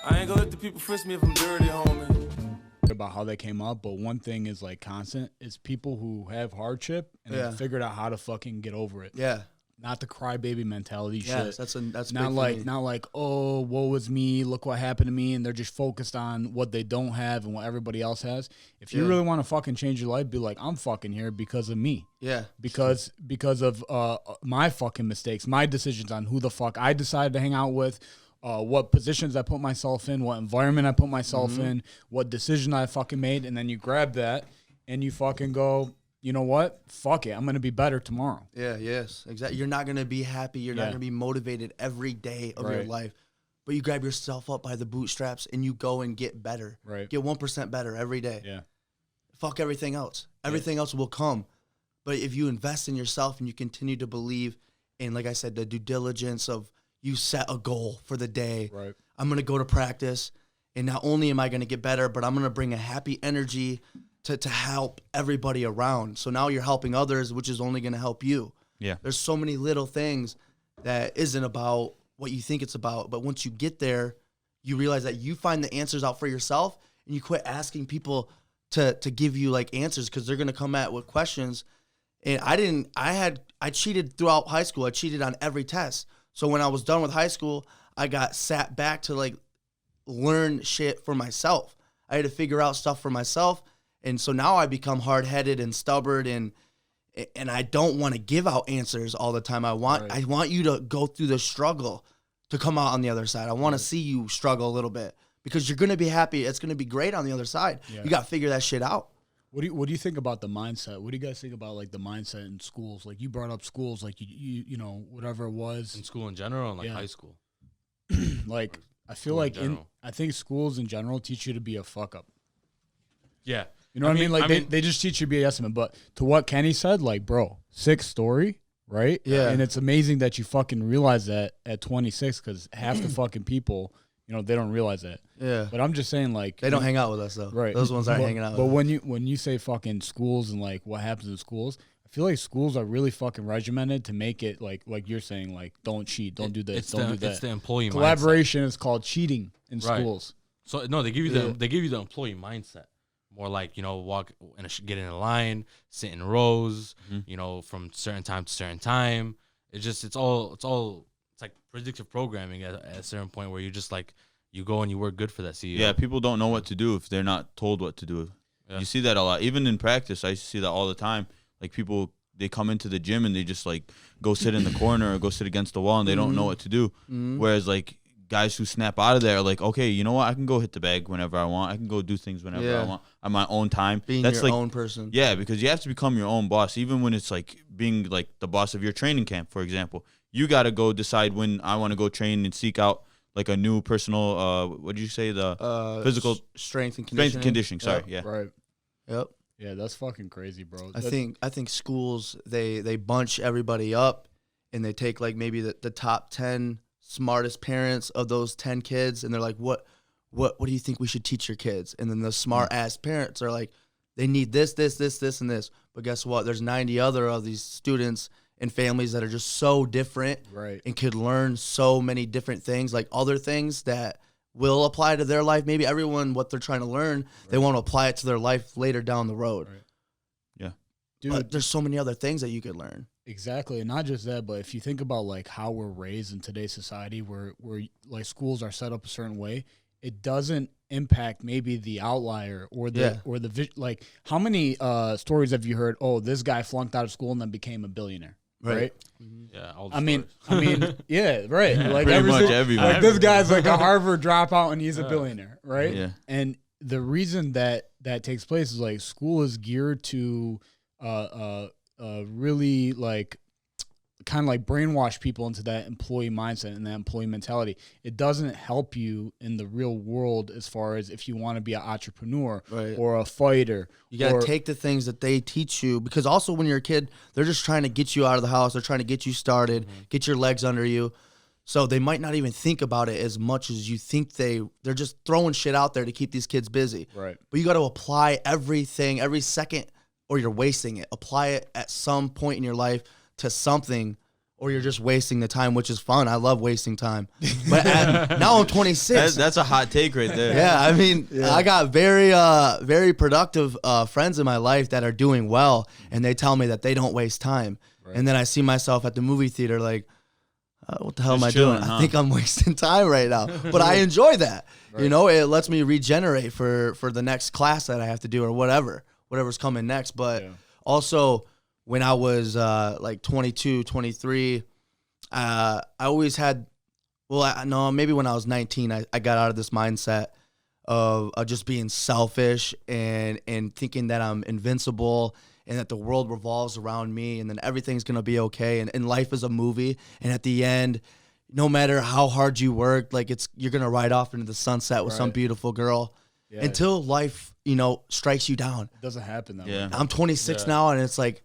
I ain't gonna let the people frisk me if I'm dirty, homie. About how they came up, but one thing is like constant is people who have hardship and they figured out how to fucking get over it. Yeah. Not the crybaby mentality yes, shit. That's not big like for me. not like, oh, woe was me, look what happened to me, and they're just focused on what they don't have and what everybody else has. If you really want to fucking change your life, be like, I'm fucking here because of me. Yeah. Because of my fucking mistakes, my decisions on who the fuck I decided to hang out with, what positions I put myself in, what environment I put myself in, what decision I fucking made, and then you grab that and you fucking go, you know what? Fuck it. I'm going to be better tomorrow. Yeah, yes, exactly. You're not going to be happy. You're not going to be motivated every day of your life. But you grab yourself up by the bootstraps and you go and get better. Right. Get 1% better every day. Yeah. Fuck everything else. Everything else will come. But if you invest in yourself and you continue to believe in, like I said, the due diligence of you set a goal for the day. Right. I'm going to go to practice. And not only am I going to get better, but I'm going to bring a happy energy to help everybody around. So now you're helping others, which is only going to help you. Yeah. There's so many little things that isn't about what you think it's about. But once you get there, you realize that you find the answers out for yourself and you quit asking people to give you like answers because they're going to come at with questions. And I cheated throughout high school. I cheated on every test. So when I was done with high school, I got sat back to like learn shit for myself. I had to figure out stuff for myself. And so now I become hard-headed and stubborn, and I don't want to give out answers all the time. I want you to go through the struggle to come out on the other side. I want to see you struggle a little bit because you're going to be happy. It's going to be great on the other side. Yeah. You got to figure that shit out. What do you think about the mindset? What do you guys think about like the mindset in schools? Like you brought up schools, like you know whatever it was in school in general and like high school. Like I feel like I think schools in general teach you to be a fuck up. Yeah. You know what I mean? Like they just teach you to be a yes man. But to what Kenny said, like, bro, 6th story, right? Yeah. And it's amazing that you fucking realize that at 26 because half the fucking people, you know, they don't realize that. Yeah. But I'm just saying, like, they don't hang out with us though. Right. Those ones aren't hanging out. But when you say fucking schools and like what happens in schools, I feel like schools are really fucking regimented to make it like you're saying, like, don't cheat, don't do this, don't do that. It's the employee collaboration mindset. Is called cheating in schools. So no, they give you the employee mindset. More like, you know, get in a line, sit in rows, you know, from certain time to certain time. It's like predictive programming at a certain point where you just like you go and you work good for that CEO. Yeah, people don't know what to do if they're not told what to do. Yeah. You see that a lot. Even in practice, I see that all the time. Like people, they come into the gym and they just like go sit in the corner or go sit against the wall and they don't know what to do. Whereas like guys who snap out of there are like, okay, you know what? I can go hit the bag whenever I want. I can go do things whenever I want on my own time. Being That's your like, own person. Yeah, because you have to become your own boss, even when it's like being like the boss of your training camp, for example. You got to go decide when I want to go train and seek out like a new personal, what did you say? The physical strength and conditioning. Sorry. Yep. Yeah. Right. Yep. Yeah, that's fucking crazy, bro. I think schools, they bunch everybody up and they take like maybe the top 10 smartest parents of those 10 kids and they're like, what do you think we should teach your kids? And then the smart ass parents are like, they need this and this. But guess what? There's 90 other of these students and families that are just so different, right, and could learn so many different things, like other things that will apply to their life. Maybe everyone, what they're trying to learn, they want to apply it to their life later down the road. Right. Yeah. Dude, but there's so many other things that you could learn. Exactly. And not just that, but if you think about like how we're raised in today's society where like schools are set up a certain way, it doesn't impact maybe the outlier or the like how many stories have you heard, oh, this guy flunked out of school and then became a billionaire? Right. Mm-hmm. Yeah. I mean, yeah, right. Yeah, like pretty much everyone. Like this guy's like a Harvard dropout and he's a billionaire, right? Yeah. And the reason that takes place is like school is geared to really like kind of like brainwash people into that employee mindset and that employee mentality. It doesn't help you in the real world as far as if you want to be an entrepreneur or a fighter. You got to take the things that they teach you, because also when you're a kid, they're just trying to get you out of the house. They're trying to get you started, get your legs under you. So they might not even think about it as much as you think they're just throwing shit out there to keep these kids busy. Right. But you got to apply everything, every second, or you're wasting it. Apply it at some point in your life to something or you're just wasting the time, which is fun. I love wasting time. But now I'm 26. That's a hot take right there. Yeah, I mean, I got very productive friends in my life that are doing well, and they tell me that they don't waste time. Right. And then I see myself at the movie theater like, what the hell am I doing? Huh? I think I'm wasting time right now. But I enjoy that. Right. You know, it lets me regenerate for the next class that I have to do or whatever's coming next. But also, when I was like 22, 23, I always had, maybe when I was 19, I got out of this mindset of just being selfish and thinking that I'm invincible and that the world revolves around me and then everything's going to be okay. And life is a movie. And at the end, no matter how hard you work, like you're going to ride off into the sunset with some beautiful girl until life, strikes you down. It doesn't happen that way. I'm 26 now, and it's like,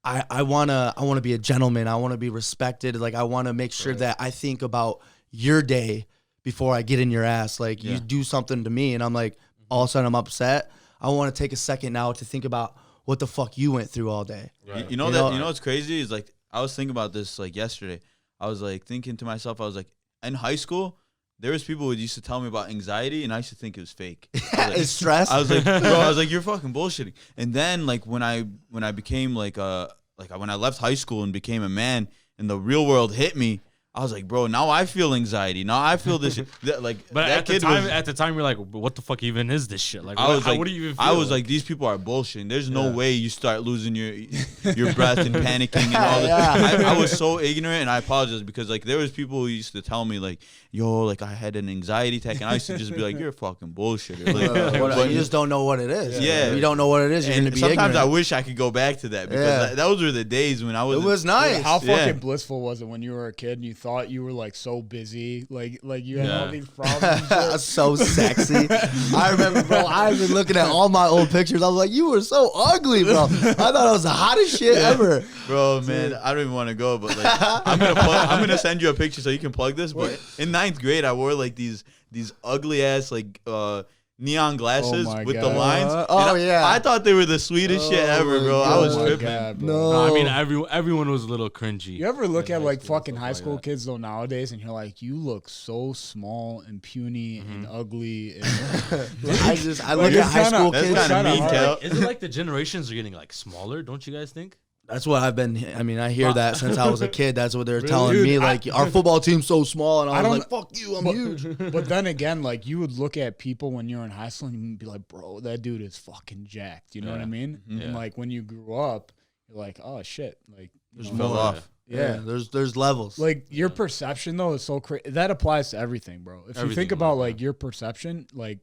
I wanna be a gentleman. I want to be respected. Like I want to make sure that I think about your day before I get in your ass. Like you do something to me, and I'm like, all of a sudden I'm upset. I want to take a second now to think about what the fuck you went through all day. Right. You know what's crazy is like I was thinking about this like yesterday. I was like thinking to myself, I was like, in high school, there was people who used to tell me about anxiety, and I used to think it was fake. Like, it's stress. I was like, bro, you're fucking bullshitting. And then like when I became when I left high school and became a man, and the real world hit me, I was like, bro, now I feel anxiety. Now I feel this shit. Like, but that at the time, you're like, what the fuck even is this shit? Like, what do you even feel? I was like, these people are bullshitting. There's no way you start losing your breath and panicking and all this. I was so ignorant, and I apologize because like there was people who used to tell me like, yo, like I had an anxiety attack, and I used to just be like, you're a fucking bullshitter. Like, you just don't know what it is. Yeah, if you don't know what it is, you're gonna be sometimes ignorant. I wish I could go back to that because those were the days when I was. It was nice. How fucking blissful was it when you were a kid and you thought you were like so busy, like you had all these problems. So sexy. I remember, bro. I've been looking at all my old pictures. I was like, you were so ugly, bro. I thought I was the hottest shit ever, bro. Man, I don't even want to go, but like, I'm gonna send you a picture so you can plug this. But in 9th grade, I wore like these ugly ass like neon glasses with the lines. I thought they were the sweetest shit ever, bro. I was tripping. God, no, I mean everyone was a little cringy. You ever look at like fucking high school kids though nowadays, and you're like, you look so small and puny and ugly. And I look at high school kids. That's kind of mean, Cal. Is it like the generations are getting like smaller? Don't you guys think? That's what I've been. I mean, I hear that since I was a kid. That's what they're telling me. Like, our football team's so small, and I was like, "Fuck you, I'm huge." But then again, like you would look at people when you're in high school and you'd be like, "Bro, that dude is fucking jacked." You know what I mean? Mm-hmm. And like when you grew up, you're like, "Oh shit!" Like, fell off. Yeah, there's levels. Like your perception though is so crazy. That applies to everything, bro. If you think about like your perception, like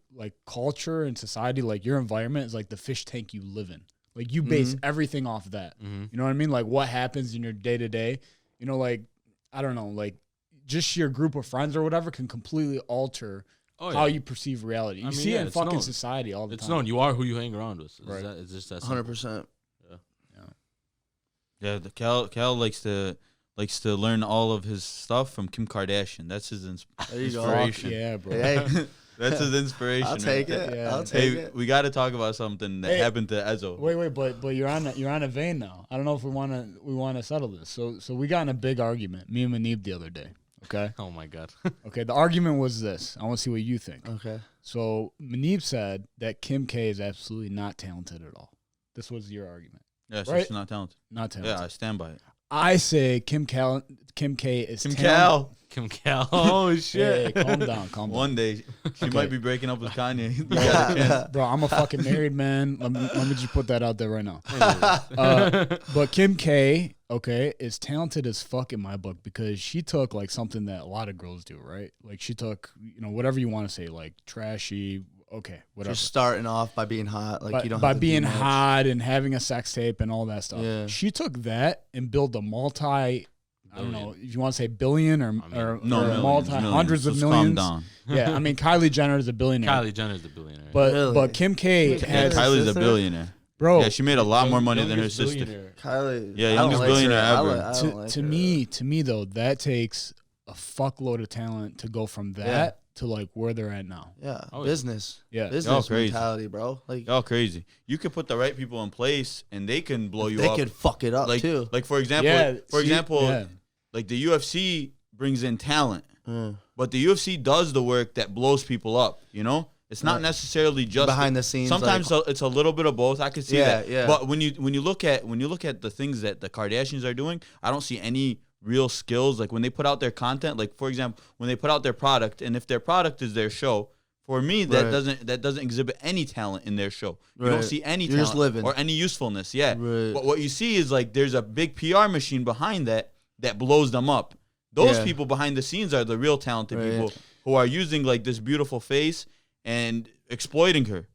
culture and society, like your environment is like the fish tank you live in. Like you base everything off of that. You know what I mean? Like what happens in your day to day, like, I don't know, like just your group of friends or whatever can completely alter how you perceive reality. You see it in fucking society all the time. It's known. You are who you hang around with. Right. It's just that 100%. Yeah. Cal likes to learn all of his stuff from Kim Kardashian. That's his inspiration. Yeah, bro. Hey. That's his inspiration. I'll take it. Yeah. I'll take it. We got to talk about something that happened to Ezo. Wait, but you're on a vein now. I don't know if we want to settle this. So we got in a big argument, me and Manib the other day. Okay. Oh my god. Okay. The argument was this. I want to see what you think. Okay. So Manib said that Kim K is absolutely not talented at all. This was your argument. Yeah, so right? she's not talented. Not talented. Yeah, I stand by it. I say Kim K is Kim talented. Kim Cal. Oh shit. Hey, calm down. One day she might be breaking up with Kanye. You got a chance. Bro, I'm a fucking married man. Let me just put that out there right now. But Kim K, okay, is talented as fuck in my book because she took like something that a lot of girls do, right? Like she took, whatever you want to say, like trashy. Okay, whatever. Just starting off by being hot, like you don't. By have to being do much. hot and having a sex tape and all that stuff. Yeah. She took that and built a I don't know if you want to say billion or millions. Hundreds of Let's millions. calm down. Yeah, I mean Kylie Jenner is a billionaire. Kylie Jenner is the billionaire. But Really? but Kim K has Kylie's a billionaire. bro. Yeah, she made a lot more money than her sister. Kylie. Yeah, I don't youngest like billionaire her. ever. I don't like To her. me though, that takes a fuckload of talent to go from that to like where they're at now. Yeah, Oh, yeah. business. Yeah. Business crazy. mentality, bro. Like Y'all crazy. You could put the right people in place, and they can blow you they up. could fuck it up like, too. like for example, Yeah, for example, yeah. Like the UFC brings in talent, but the UFC does the work that blows people up. You know, it's not necessarily just behind the scenes. Sometimes it's a little bit of both. I could see that. Yeah. But when you look at the things that the Kardashians are doing, I don't see any real skills. Like when they put out their content, like for example, when they put out their product, and if their product is their show, for me that doesn't exhibit any talent in their show. You don't see any You're just talent living. or any usefulness. Yeah. Right. But what you see is like there's a big PR machine behind that blows them up. Those people behind the scenes are the real talented people who are using like this beautiful face and exploiting her,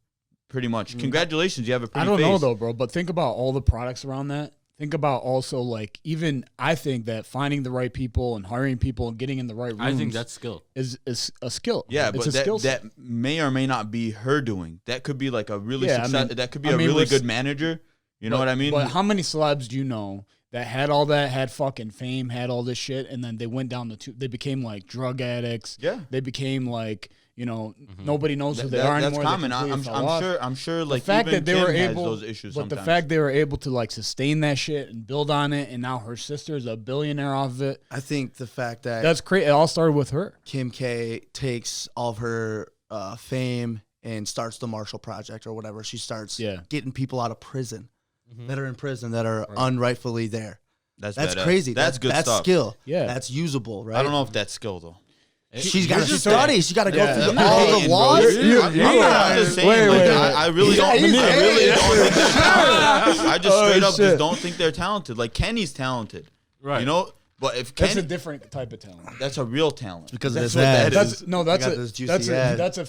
pretty much. Congratulations, you have a pretty face. I don't know though, bro. But think about all the products around that. Think about also like even I think that finding the right people and hiring people and getting in the right rooms. I think that's skill. Is a skill. Yeah, it's but a skill that set. may or may not be her doing. That could be like a really that could be I a mean, really let's- good manager. You know what I mean? But how many celebs do you know that had all that, had fucking fame, had all this shit, and then they went down they became like drug addicts. Yeah. They became like, nobody knows who they are That's anymore. common. I'm sure. Like the fact even that they Kim were has able, those issues but sometimes. the fact they were able to like sustain that shit and build on it, and now her sister is a billionaire off of it. I think the fact that That's crazy. It all started with her. Kim K takes all of her fame and starts the Marshall Project or whatever. She starts getting people out of prison that are in prison that are unrightfully there. That's badass. crazy. That's good That's stuff. skill. Yeah. That's usable, right? I don't know if that's skill though. She's got to just study. She got to go Yeah. through You're all hating, the bro. laws. I'm just saying. Wait, like, wait, I really don't. he's I really hating. don't think they're talented. I just straight up shit. just don't think they're talented. Like Kenny's talented, Right. You know. But if That's Kenny, a different type of talent. that's a real talent Because of that's his what that ass. is. That's got a those juicy that's a ads. that's a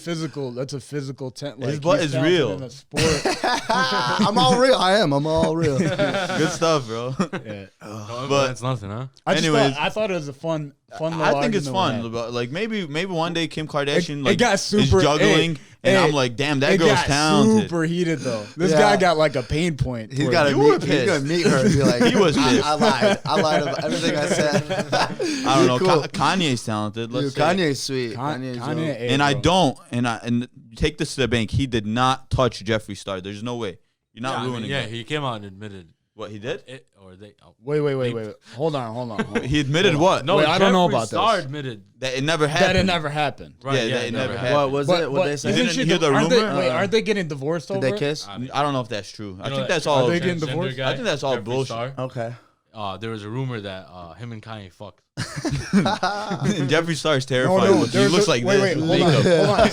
physical talent. Like, His butt he's is talented real. in a sport. I'm all real. I am. I'm all real. Good stuff, bro. Yeah. But- That's nothing, huh? Anyways. I thought it was a fun little I think it's argument we fun. had. But like maybe one day Kim Kardashian It got is super- juggling, and hey, I'm like, damn, that It girl's got talented. super heated though. This Yeah. guy got like a pain point. He's towards got it. to You were meet. He's pissed. gonna meet her and be like, He was pissed. I lied. I lied about everything I said. I don't know. Cool. Kanye's talented. Let's Dude, say. Kanye's sweet. Kanye's Kanye, dope. hey, And I bro. don't. And take this to the bank. He did not touch Jeffree Star. There's no way. You're not ruining Yeah, it. he came out and admitted What he did? it, or they. Oh. Wait. Hold on. He admitted what? No, Wait, I don't know Jeffree about Star this. admitted. That it never That happened. it never happened. Right, Yeah, yeah, that it never happened. happened. What was But, it? What they say? Didn't isn't she hear the aren't they, rumor? wait, aren't they getting divorced Did over they it? kiss? I don't know if that's true. I You know think that that's all. Are they getting transgender divorced? guy, I think that's all Jeffree bullshit. Star? Okay. There was a rumor that him and Kanye fucked. Jeffree Star's terrifying. He there's looks a- like wait, this. Wait, with hold on.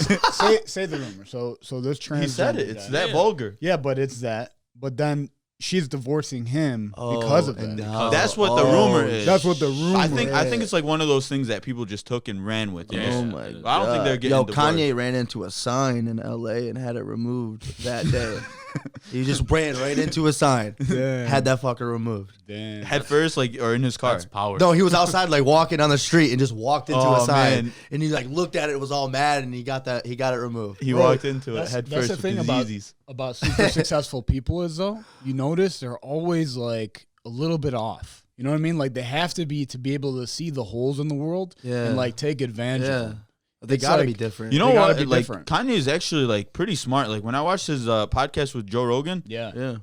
makeup. Say the rumor. So this transgender He said it. It's guy- that Yeah. vulgar. Yeah, but it's that. But then she's divorcing him Oh, because of and that. now- That's what the rumor is. That's what the rumor. I think it's like one of those things that people just took and ran with. Yeah. Oh Yeah. my god! I don't think they're getting Yo, divorced. Kanye ran into a sign in L.A. and had it removed that day. He just ran right into a sign. Damn. Had that fucker removed. Damn. Head first, like, or in his car. That's power. No, he was outside like walking down the street and just walked into Oh, a sign. man. And he like looked at it, was all mad, and he got it removed. He Bro, walked into it that's- head that's first the with thing his about- Yeezys. About super successful people is though, you notice they're always like a little bit off. You know what I mean? Like they have to be able to see the holes in the world Yeah. and like take advantage of Yeah, them. they It's gotta like- be different. You know They gotta what? be Like different. Kanye is actually like pretty smart. Like when I watched his podcast with Joe Rogan, Yeah. yeah,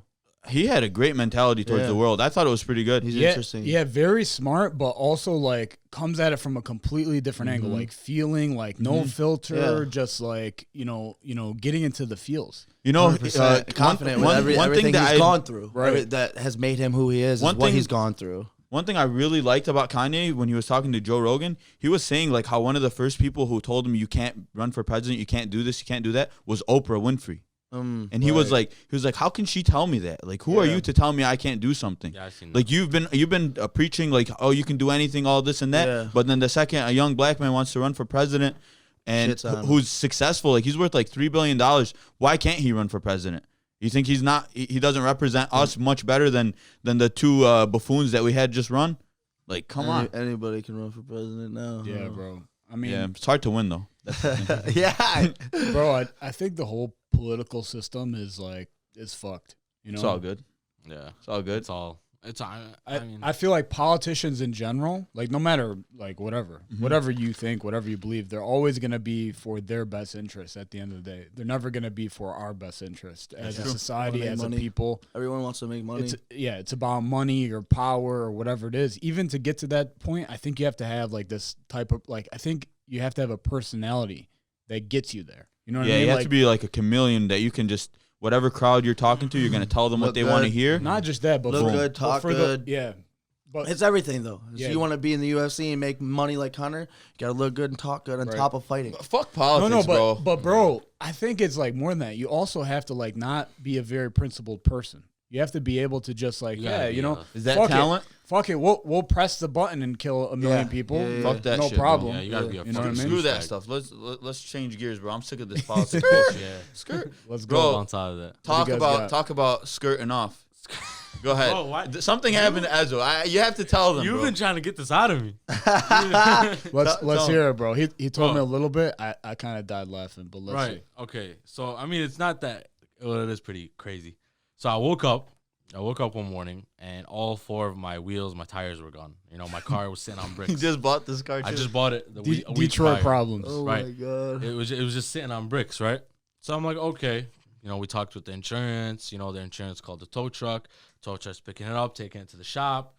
he had a great mentality towards Yeah. the world. I thought it was pretty good. he's Yeah, interesting. yeah, very smart, but also like comes at it from a completely different angle, like feeling like no filter, Yeah. just like you know, getting into the feels. You know, 100% confident with one everything thing that he's I gone through, Right. that has made him who he is. One What thing- he's gone through. One thing I really liked about Kanye when he was talking to Joe Rogan, he was saying like how one of the first people who told him you can't run for president, you can't do this, you can't do that, was Oprah Winfrey. And he was like, how can she tell me that? Like, who are you to tell me I can't do something? Yeah, I seen that. Like you've been preaching like, oh, you can do anything, all this and that. Yeah. But then the second a young black man wants to run for president and Shit's on him. who's successful, like he's worth like $3 billion, why can't he run for president? You think he's not? He doesn't represent us much better than the two buffoons that we had just run? Like, come on. Anybody can run for president now. Yeah, bro. I mean, Yeah, it's hard to win though. yeah. bro, I think the whole political system is fucked. You know, It's all good. yeah, It's all good. it's all It's I mean, I feel like politicians in general, like no matter like whatever you think, whatever you believe, they're always going to be for their best interest at the end of the day. They're never going to be for our best interest as a society, Wanna make as money. a people. Everyone wants to make money. It's about money or power or whatever it is. Even to get to that point, I think you have to have like this type of like I think you have to have a personality that gets you there. You know what I mean? you have Like, to be like a chameleon that you can just whatever crowd you're talking to, you're gonna tell them what Look they want to good. hear. not just that, but Look for- good, but talk for good. But It's everything though. Yeah. If you want to be in the UFC and make money like Hunter, you got to look good and talk good on Right. top of fighting. Fuck politics, but bro, I think it's like more than that. You also have to like not be a very principled person. You have to be able to just like, You gotta yeah, be you know, Is that fuck talent? Fuck it, we'll press the button and kill a million Yeah. people. Yeah, yeah, Fuck that no shit, bro. problem. Yeah, you gotta be a You know what I fucking mean? Screw that douchebag. stuff. Let's change gears, bro. I'm sick of this politics. yeah. Skirt. Let's Bro, go. On top of that. Talk you guys about got? talk about skirting off. Go ahead. Bro, why- Something happened to Ezo. You have to tell them. You've bro. been trying to get this out of me. Let's tell hear it, bro. He told Bro. me a little bit. I kind of died laughing, but let's see. Right. Okay. So I mean, it's not that. Well, it is pretty crazy. So I woke up one morning and all 4 of my wheels, my tires were gone. You know, my car was sitting on bricks. You just bought this car. I too? just bought it a week Detroit prior. problems. Oh Right. my god. It was just sitting on bricks, right? So I'm like, okay. You know, we talked with the insurance. You know, the insurance called the tow truck. Tow truck's picking it up, taking it to the shop.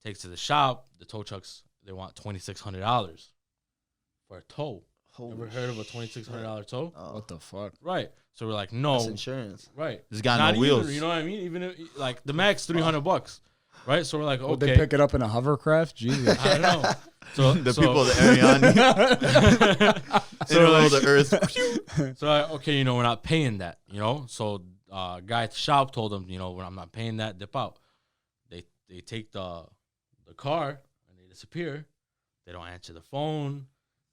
Takes it to the shop. The tow trucks, they want $2,600 for a tow. Ever heard of a $2,600 tow? What the fuck? Right. So we're like, no. That's insurance. Right. It's got Not no even, wheels. You know what I mean? Even if, like the max $300, right? So we're like, Would okay. they pick it up in a hovercraft? Jesus. I don't know. So the people of the Ariane. So like, the Earth. so okay, you know, we're not paying that, you know. So guy at the shop told them, you know, when I'm not paying that, dip out. They take the car and they disappear. They don't answer the phone.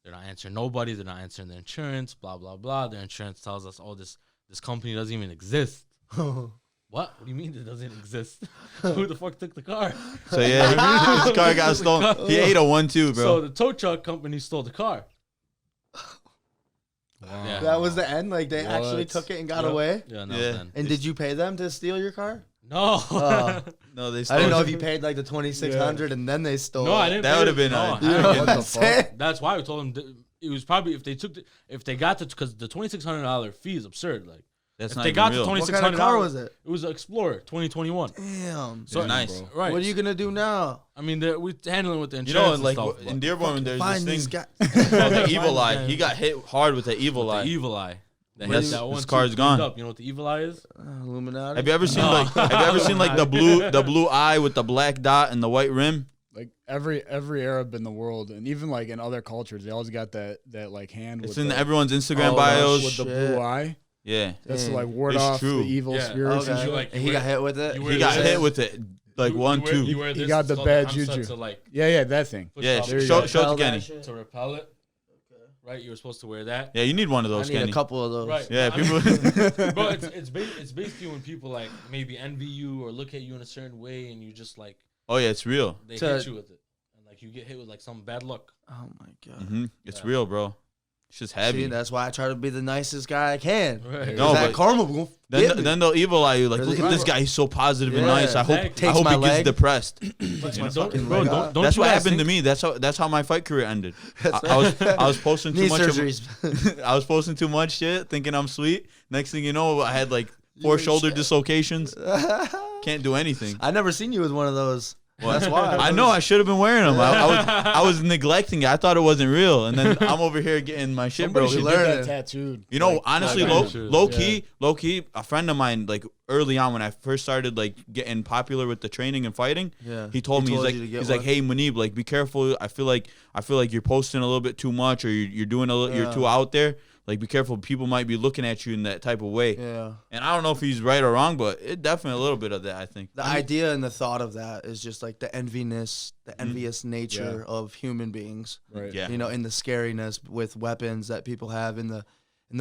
They're not answering nobody. They're not answering the insurance. Blah blah blah. Their insurance tells us, oh, this company doesn't even exist. What? What do you mean it doesn't exist? Who the fuck took the car? So yeah, his car got stolen. He ate a 1-2, bro. So the tow truck company stole the car. Yeah. That was the end. Like they What? actually took it and got Yep. away. Yeah, no, Yeah. then. And did you pay them to steal your car? No. no, they. I didn't know stole if you paid like the 2,600 and then they stole. No, I it. didn't. That pay would have it. been No, a- I You You didn't know get what it. I'm saying? That's why we told them it was probably if they got because the $2,600 fee is absurd. Like That's if not they even got real. the What $2,600, kind of car was it? It was an Explorer 2021. Damn. So nice. bro. Right. What are you gonna do now? I mean, we're handling with the You know, insurance. like and stuff, in but Dearborn, there's Find this these thing guys. called the evil Find eye. them. He got hit hard with the evil the eye. evil eye. That Yes, hit that his one car's too gone. cleaned up. You know what the evil eye is? Illuminati. Have you ever seen No. like the blue eye with the black dot and the white rim? Like every Arab in the world, and even like in other cultures, they always got that like hand. It's with in the, everyone's Instagram Oh, bios. with the Shit. blue eye. Yeah, That's to Dang. like ward It's off true. the evil Yeah. spirits. and Okay. shit. like- And he got hit with it. you he wear got this. hit with it like You 1-2. You wear He this. got It's the called bad hamsa juju. To like Yeah, that thing. push Yeah, off there you show go. it to Repel that Kenny. shit. to repel it. Right, you were supposed to wear that. Yeah, you need one of I those, need Kenny. a couple of those. Right. Yeah, I mean, people. bro, it's basically when people like maybe envy you or look at you in a certain way, and you just like Oh yeah, it's real. they To- hit you with it, and like you get hit with like some bad luck. Oh my god. It's Yeah. real, bro. It's just heavy. See, that's why I try to be the nicest guy I can. Right. No, that but- karma will then, get me. then they'll evil eye you. Like, Right. look at this guy. He's so positive and Yeah, nice. I exactly. hope Takes he my gets leg. depressed. Takes my Don't, fucking bro, leg don't, off. don't That's you what guys happened to think- me. That's how my fight career ended. That's I was posting too Knee much. surgeries. I was posting too much shit, thinking I'm sweet. Next thing you know, I had like 4 shoulder dislocations. Can't do anything. I never seen you with one of those. That's why. I know I should have been wearing them. I was neglecting it. I thought it wasn't real, and then I'm over here getting my shit Somebody broken. should learn get it. that tattooed. You know, Like, honestly, like low that. key, a friend of mine, like early on when I first started like getting popular with the training and fighting, Yeah. he told He me told he's you to get like, one? hey Munib, like be careful. I feel like you're posting a little bit too much, or you're doing a little, you're Yeah. too out there. Like be careful, people might be looking at you in that type of way. Yeah. And I don't know if he's right or wrong, but it definitely a little bit of that, I think. The idea and the thought of that is just like the enviness, the envious nature Yeah. of human beings. Right. Yeah. You know, in the scariness with weapons that people have, in the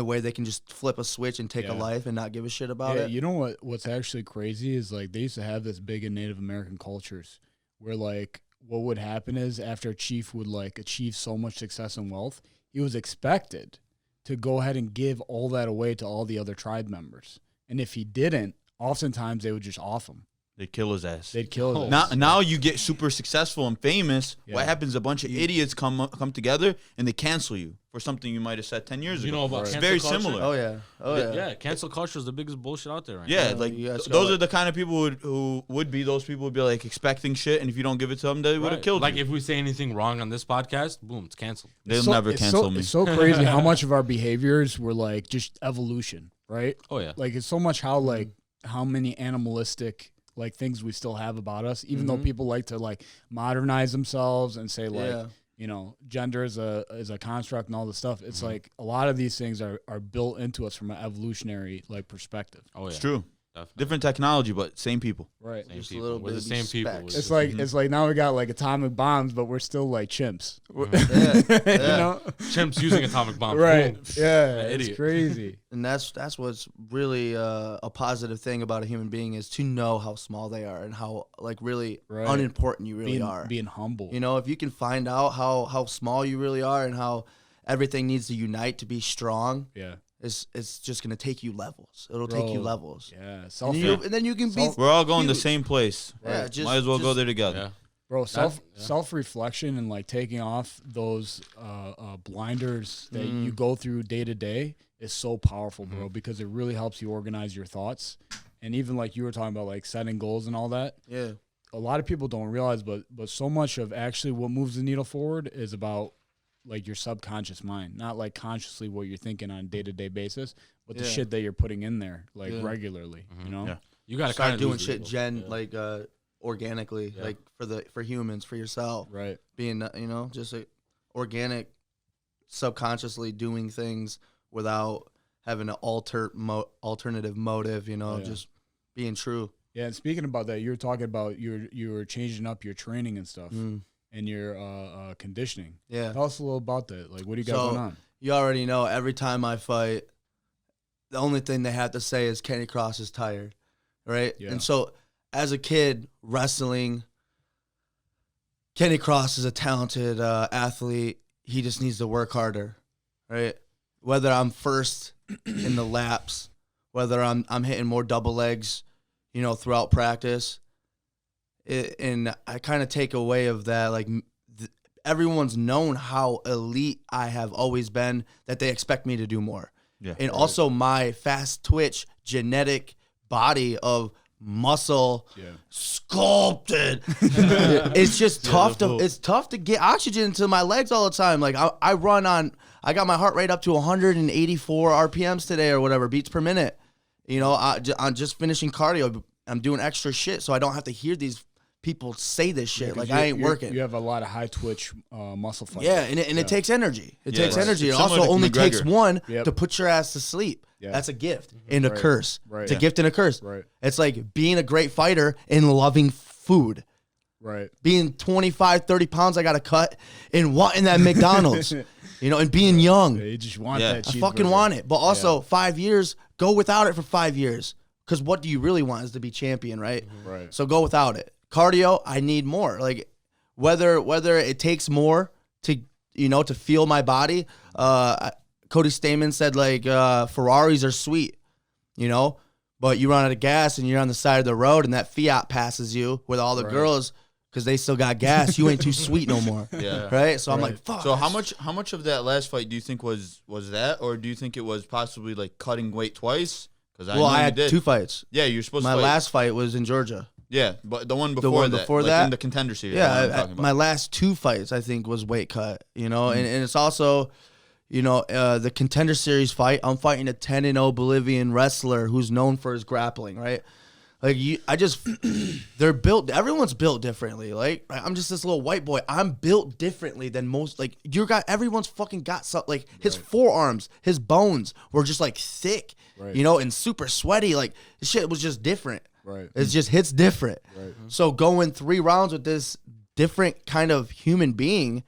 way they can just flip a switch and take a Yeah. life and not give a shit about Yeah, it. you know what's actually crazy is like they used to have this big in Native American cultures where like what would happen is after a chief would like achieve so much success and wealth, he was expected to go ahead and give all that away to all the other tribe members. And if he didn't, oftentimes they would just off him. They kill his ass. They'd kill his ass. Now you get super successful and famous. Yeah. What happens? A bunch of idiots come together and they cancel you for something you might have said 10 years ago. You know about it's cancel very culture? similar. Oh yeah. Oh yeah. Yeah, cancel culture is the biggest bullshit out there right Yeah, now. like you guys those go are the kind of people who would be those people would be like expecting shit, and if you don't give it to them, they would have Right. killed Like you. if we say anything wrong on this podcast, boom, it's canceled. They'll never cancel me. It's so crazy how much of our behaviors were like just evolution, right? Oh yeah. Like it's so much how many animalistic like things we still have about us, even though people like to like modernize themselves and say like, Yeah. you know, gender is a construct and all this stuff. It's like a lot of these things are built into us from an evolutionary like perspective. Oh yeah. It's true. Definitely. Different technology, but same people. Right. Same Just a people. little We're the baby same people. specks. It's like now we got like atomic bombs, but we're still like chimps. Yeah. You Yeah. know? chimps using atomic bombs. Right. Boom. Yeah. An It's idiot. crazy. And that's what's really a positive thing about a human being is to know how small they are and how like really Right. unimportant you really are. Being humble. You know, if you can find out how small you really are and how everything needs to unite to be strong, Yeah. it's just gonna take you levels. It'll take you Bro. levels. Yeah. And then you can be Self- We're all going the huge. same place. Yeah, just- Might as well go just- there together. Yeah. Bro, yeah. self reflection and like taking off those blinders that you go through day to day is so powerful, bro, because it really helps you organize your thoughts. And even like you were talking about like setting goals and all that. Yeah. A lot of people don't realize, but so much of actually what moves the needle forward is about like your subconscious mind, not like consciously what you're thinking on a day to day basis, but the Yeah. shit that you're putting in there like Yeah. regularly. You know? Yeah. You gotta Start kind of doing shit organically, Yeah. like for humans, for yourself. Right. Being just organic, subconsciously doing things without having an alternative motive. Yeah. Just being true. Yeah, and speaking about that, you were talking about you were changing up your training and stuff and your conditioning. Yeah. Tell us a little about that. Like, what do you got So- going on? You already know every time I fight, the only thing they have to say is Kenny Cross is tired, right? Yeah. And so as a kid wrestling, Kenny Cross is a talented athlete. He just needs to work harder, right? Whether I'm first in the laps, whether I'm hitting more double legs, throughout practice, and I kind of take away of that, like everyone's known how elite I have always been, that they expect me to do more. Yeah. And also my fast twitch genetic body of muscle Yeah. sculpted. It's just it's tough to get oxygen into my legs all the time. Like I got my heart rate up to 184 RPMs today or whatever, beats per minute. I'm just finishing cardio. I'm doing extra shit so I don't have to hear these people say this shit. Like I ain't working. You have a lot of high twitch muscle fiber. Yeah, and it takes energy. It Yeah, takes right. energy. It It's similar also to only McGregor. takes one Yep. to put your ass to sleep. Yeah. That's a gift and a Right. curse. Right. It's a Yeah. gift and a curse. Right. It's like being a great fighter and loving food. Right. Being 25, 30 pounds, I got to cut, and wanting that McDonald's, and being young. Yeah, you just want Yeah. that. I fucking cheeseburger. want it. But also, 5 years, go without it for 5 years. Because what do you really want is to be champion, right? Right. So go without it. Cardio, I need more. Like whether it takes more to to feel my body. Cody Stamen said like Ferraris are sweet, but you run out of gas and you're on the side of the road and that Fiat passes you with all the girls because they still got gas. You ain't too sweet no more. Yeah. Right. So I'm Right. like, fuck. So how much of that last fight do you think was that, or do you think it was possibly like cutting weight twice? Because I had 2 fights. Yeah, you're supposed My to. last fight was in Georgia. Yeah, but the one before one that, before like that? in the contender series. that's what I'm Yeah, talking about. my last 2 fights I think was weight cut, and it's also, the contender series fight. I'm fighting a 10-0 Bolivian wrestler who's known for his grappling, right? Like they're built. Everyone's built differently. Like I'm just this little white boy. I'm built differently than most. Like everyone's fucking got something. Like his forearms, his bones were just like thick, Right. and super sweaty. Like this shit was just different. Right. It just hits different. Right. So going 3 rounds with this different kind of human being,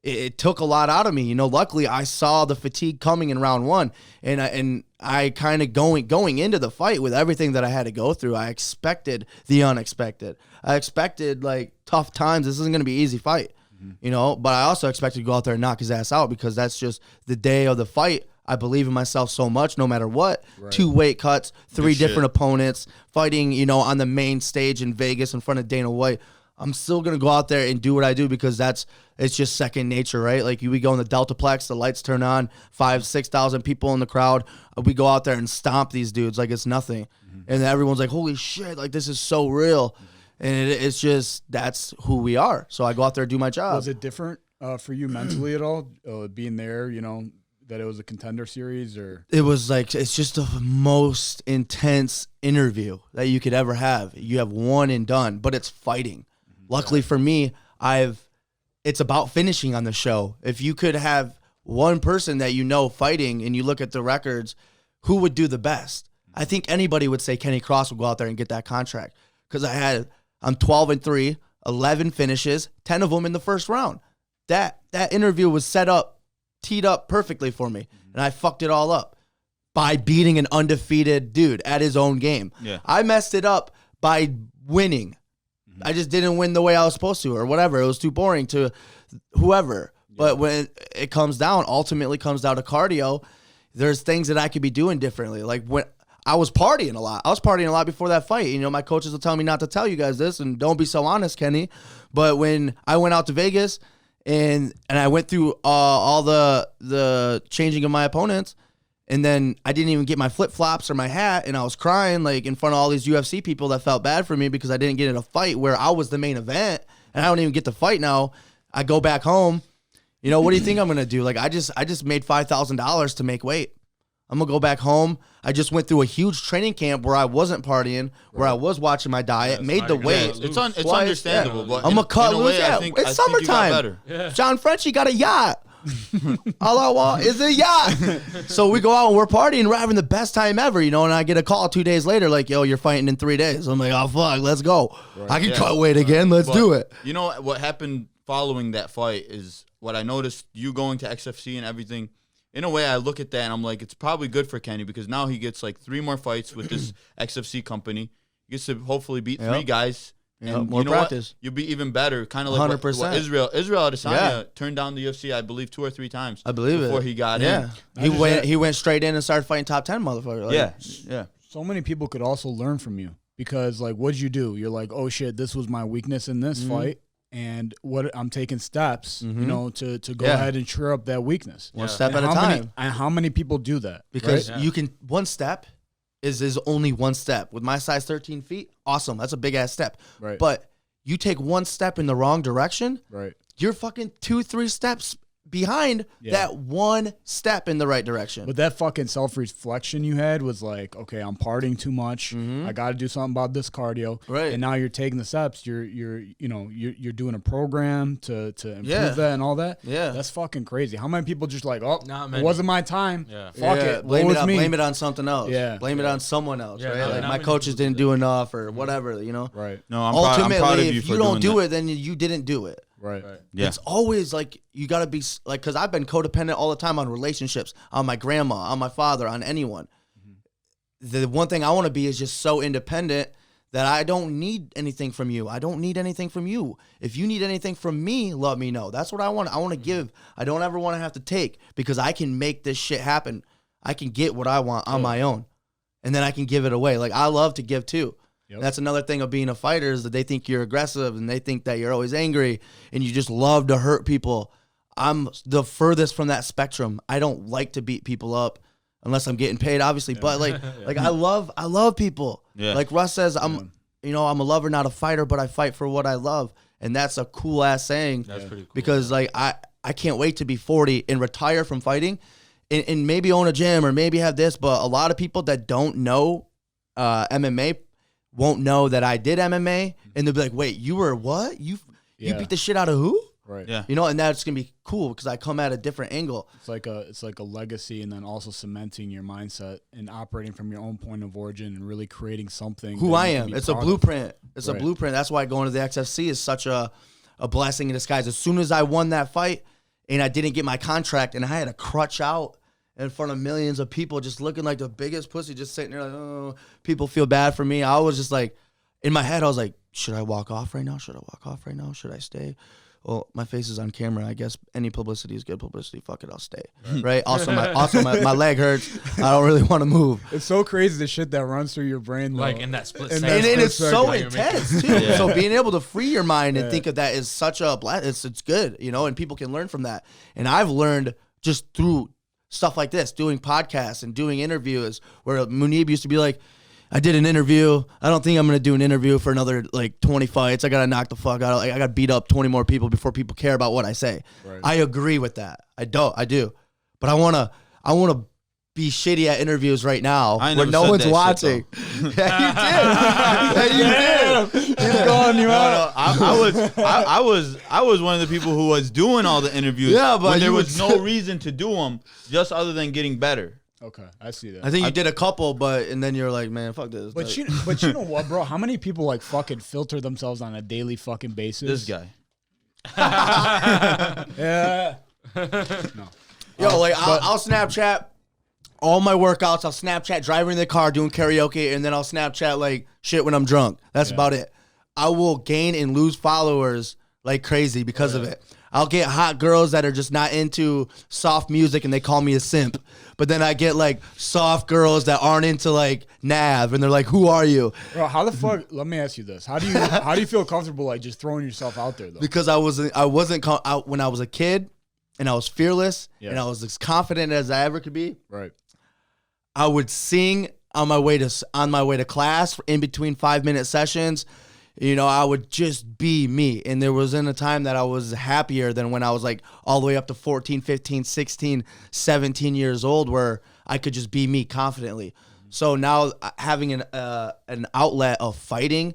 it took a lot out of me. Luckily I saw the fatigue coming in round 1, and I kind of going into the fight with everything that I had to go through. I expected the unexpected. I expected like tough times. This isn't going to be an easy fight, but I also expected to go out there and knock his ass out because that's just the day of the fight. I believe in myself so much, no matter what. Right. 2 weight cuts, 3 Good shit. different opponents, fighting, on the main stage in Vegas in front of Dana White. I'm still gonna go out there and do what I do because it's just second nature, right? Like we go in the Deltaplex, the lights turn on, 5,000-6,000 people in the crowd. We go out there and stomp these dudes like it's nothing, and everyone's like, "Holy shit! Like this is so real," and it's just that's who we are. So I go out there and do my job. Was it different for you mentally at all, being there? That it was a Contender Series, or It was like it's just the most intense interview that you could ever have. You have one and done, but it's fighting. Luckily for me, it's about finishing on the show. If you could have one person that fighting and you look at the records, who would do the best? I think anybody would say Kenny Cross would go out there and get that contract because I'm 12-3, 11 finishes, 10 of them in the first round. That interview was teed up perfectly for me, and I fucked it all up by beating an undefeated dude at his own game. Yeah. I messed it up by winning. I just didn't win the way I was supposed to or whatever. It was too boring to whoever. Yeah. But when it ultimately comes down to cardio, there's things that I could be doing differently. Like when I was partying a lot. I was partying a lot before that fight. My coaches will tell me not to tell you guys this, and don't be so honest, Kenny. But when I went out to Vegas and I went through all the changing of my opponents, and then I didn't even get my flip-flops or my hat, and I was crying like in front of all these UFC people that felt bad for me because I didn't get in a fight where I was the main event, and I don't even get to fight now. I go back home. What do you think I'm going to do? Like I just made $5,000 to make weight. I'm going to go back home. I just went through a huge training camp where I wasn't partying, where I was watching my diet, made the weight. It's understandable, but I'm going to cut loose. I think you got summertime. better. Yeah. John Frenchie got a yacht. All I want is a yacht. So we go out and we're partying. We're having the best time ever, and I get a call 2 days later like, yo, you're fighting in 3 days. I'm like, oh, fuck, let's go. Right. I can cut weight again. Let's do it. You know what happened following that fight is what I noticed, you going to XFC and everything. In a way, I look at that and I'm like, it's probably good for Kenny because now he gets like 3 more fights with this XFC company. He gets to hopefully beat 3 guys. And more practice. What? You'll be even better. Kind of like 100%. what Israel Adesanya turned down the UFC, I believe, 2 or 3 times. I believe before it. he got in. He went straight in and started fighting top 10 motherfuckers. Like, yeah. So many people could also learn from you because, like, what'd you do? You're like, oh shit, this was my weakness in this fight, and I'm taking steps, to go ahead and cheer up that weakness. One step at a time. How many people do that? Because you can one step is only one step. With my size 13 feet, awesome. That's a big ass step. Right. But you take one step in the wrong direction, right? You're fucking 2-3 steps behind that one step in the right direction. But that fucking self-reflection you had was like, okay, I'm partying too much. I got to do something about this cardio. Right. And now you're taking the steps. You're doing a program to improve that and all that. Yeah. That's fucking crazy. How many people just like, Not it wasn't my time. Yeah. Fuck it. Blame Woe is me. blame it on something else. Yeah. Blame it on someone else. Yeah, right. not Like my many coaches people didn't do do enough or whatever. Right. No, I'm Ultimately, proud of you if for you don't doing do that. it, then you didn't do it. Right. Yeah. It's always like you got to be like, because I've been codependent all the time on relationships, on my grandma, on my father, on anyone. The one thing I want to be is just so independent that I don't need anything from you. I don't need anything from you. If you need anything from me, let me know. That's what I want. I want to give. I don't ever want to have to take because I can make this shit happen. I can get what I want on my own, and then I can give it away. Like I love to give too. Yep. That's another thing of being a fighter is that they think you're aggressive and they think that you're always angry and you just love to hurt people. I'm the furthest from that spectrum. I don't like to beat people up unless I'm getting paid, obviously. But like I love people. Yeah. Like Russ says, I'm a lover, not a fighter, but I fight for what I love. And that's a cool ass saying. That's pretty cool. Because like I can't wait to be 40 and retire from fighting and maybe own a gym or maybe have this. But a lot of people that don't know MMA won't know that I did MMA, and they'll be like, wait, you were what? You beat the shit out of who? Right. Yeah. And that's going to be cool because I come at a different angle. It's like a legacy, and then also cementing your mindset and operating from your own point of origin and really creating something. Who I am. It's a blueprint. It's a blueprint. That's why going to the XFC is such a blessing in disguise. As soon as I won that fight and I didn't get my contract and I had to crutch out in front of millions of people just looking like the biggest pussy, just sitting there like, oh, people feel bad for me. I was just like, in my head, I was like, should I walk off right now? Should I walk off right now? Should I stay? well, my face is on camera. I guess any publicity is good publicity. Fuck it, I'll stay. Right. My leg hurts. I don't really want to move. It's so crazy the shit that runs through your brain, though. Like in that split And second. And it's so Second. intense too. Yeah. So being able to free your mind and think of that is such a blast. It's good, you know, and people can learn from that. And I've learned just through stuff like this, doing podcasts and doing interviews, where Munib used to be like, I did an interview. I don't think I'm going to do an interview for another like 20 fights. I got to knock the fuck out. Like, I got to beat up 20 more people before people care about what I say. Right. I agree with that. I do. But I want to be shitty at interviews right now I where never no said one's that watching. shit, Yeah, you did. He's calling you out. I was one of the people who was doing all the interviews. Yeah, but when there you was would- no reason to do them, just other than getting better. Okay, I see that. I think you did a couple, and then you're like, man, fuck this. But you know what, bro? How many people like fucking filter themselves on a daily fucking basis? This guy. Yeah. Yo, like I'll Snapchat all my workouts. I'll Snapchat driving in the car doing karaoke, and then I'll Snapchat like shit when I'm drunk. That's about it. I will gain and lose followers like crazy because of it. I'll get hot girls that are just not into soft music and they call me a simp. But then I get like soft girls that aren't into like Nav and they're like, "Who are you?" Bro, how the fuck? Let me ask you this: How do you feel comfortable like just throwing yourself out there though? Because I wasn't out when I was a kid and I was fearless and I was as confident as I ever could be. Right. I would sing on my way to class in between 5-minute sessions. You know, I would just be me. And there was in a time that I was happier than when I was like all the way up to 14, 15, 16, 17 years old, where I could just be me confidently. So now having an outlet of fighting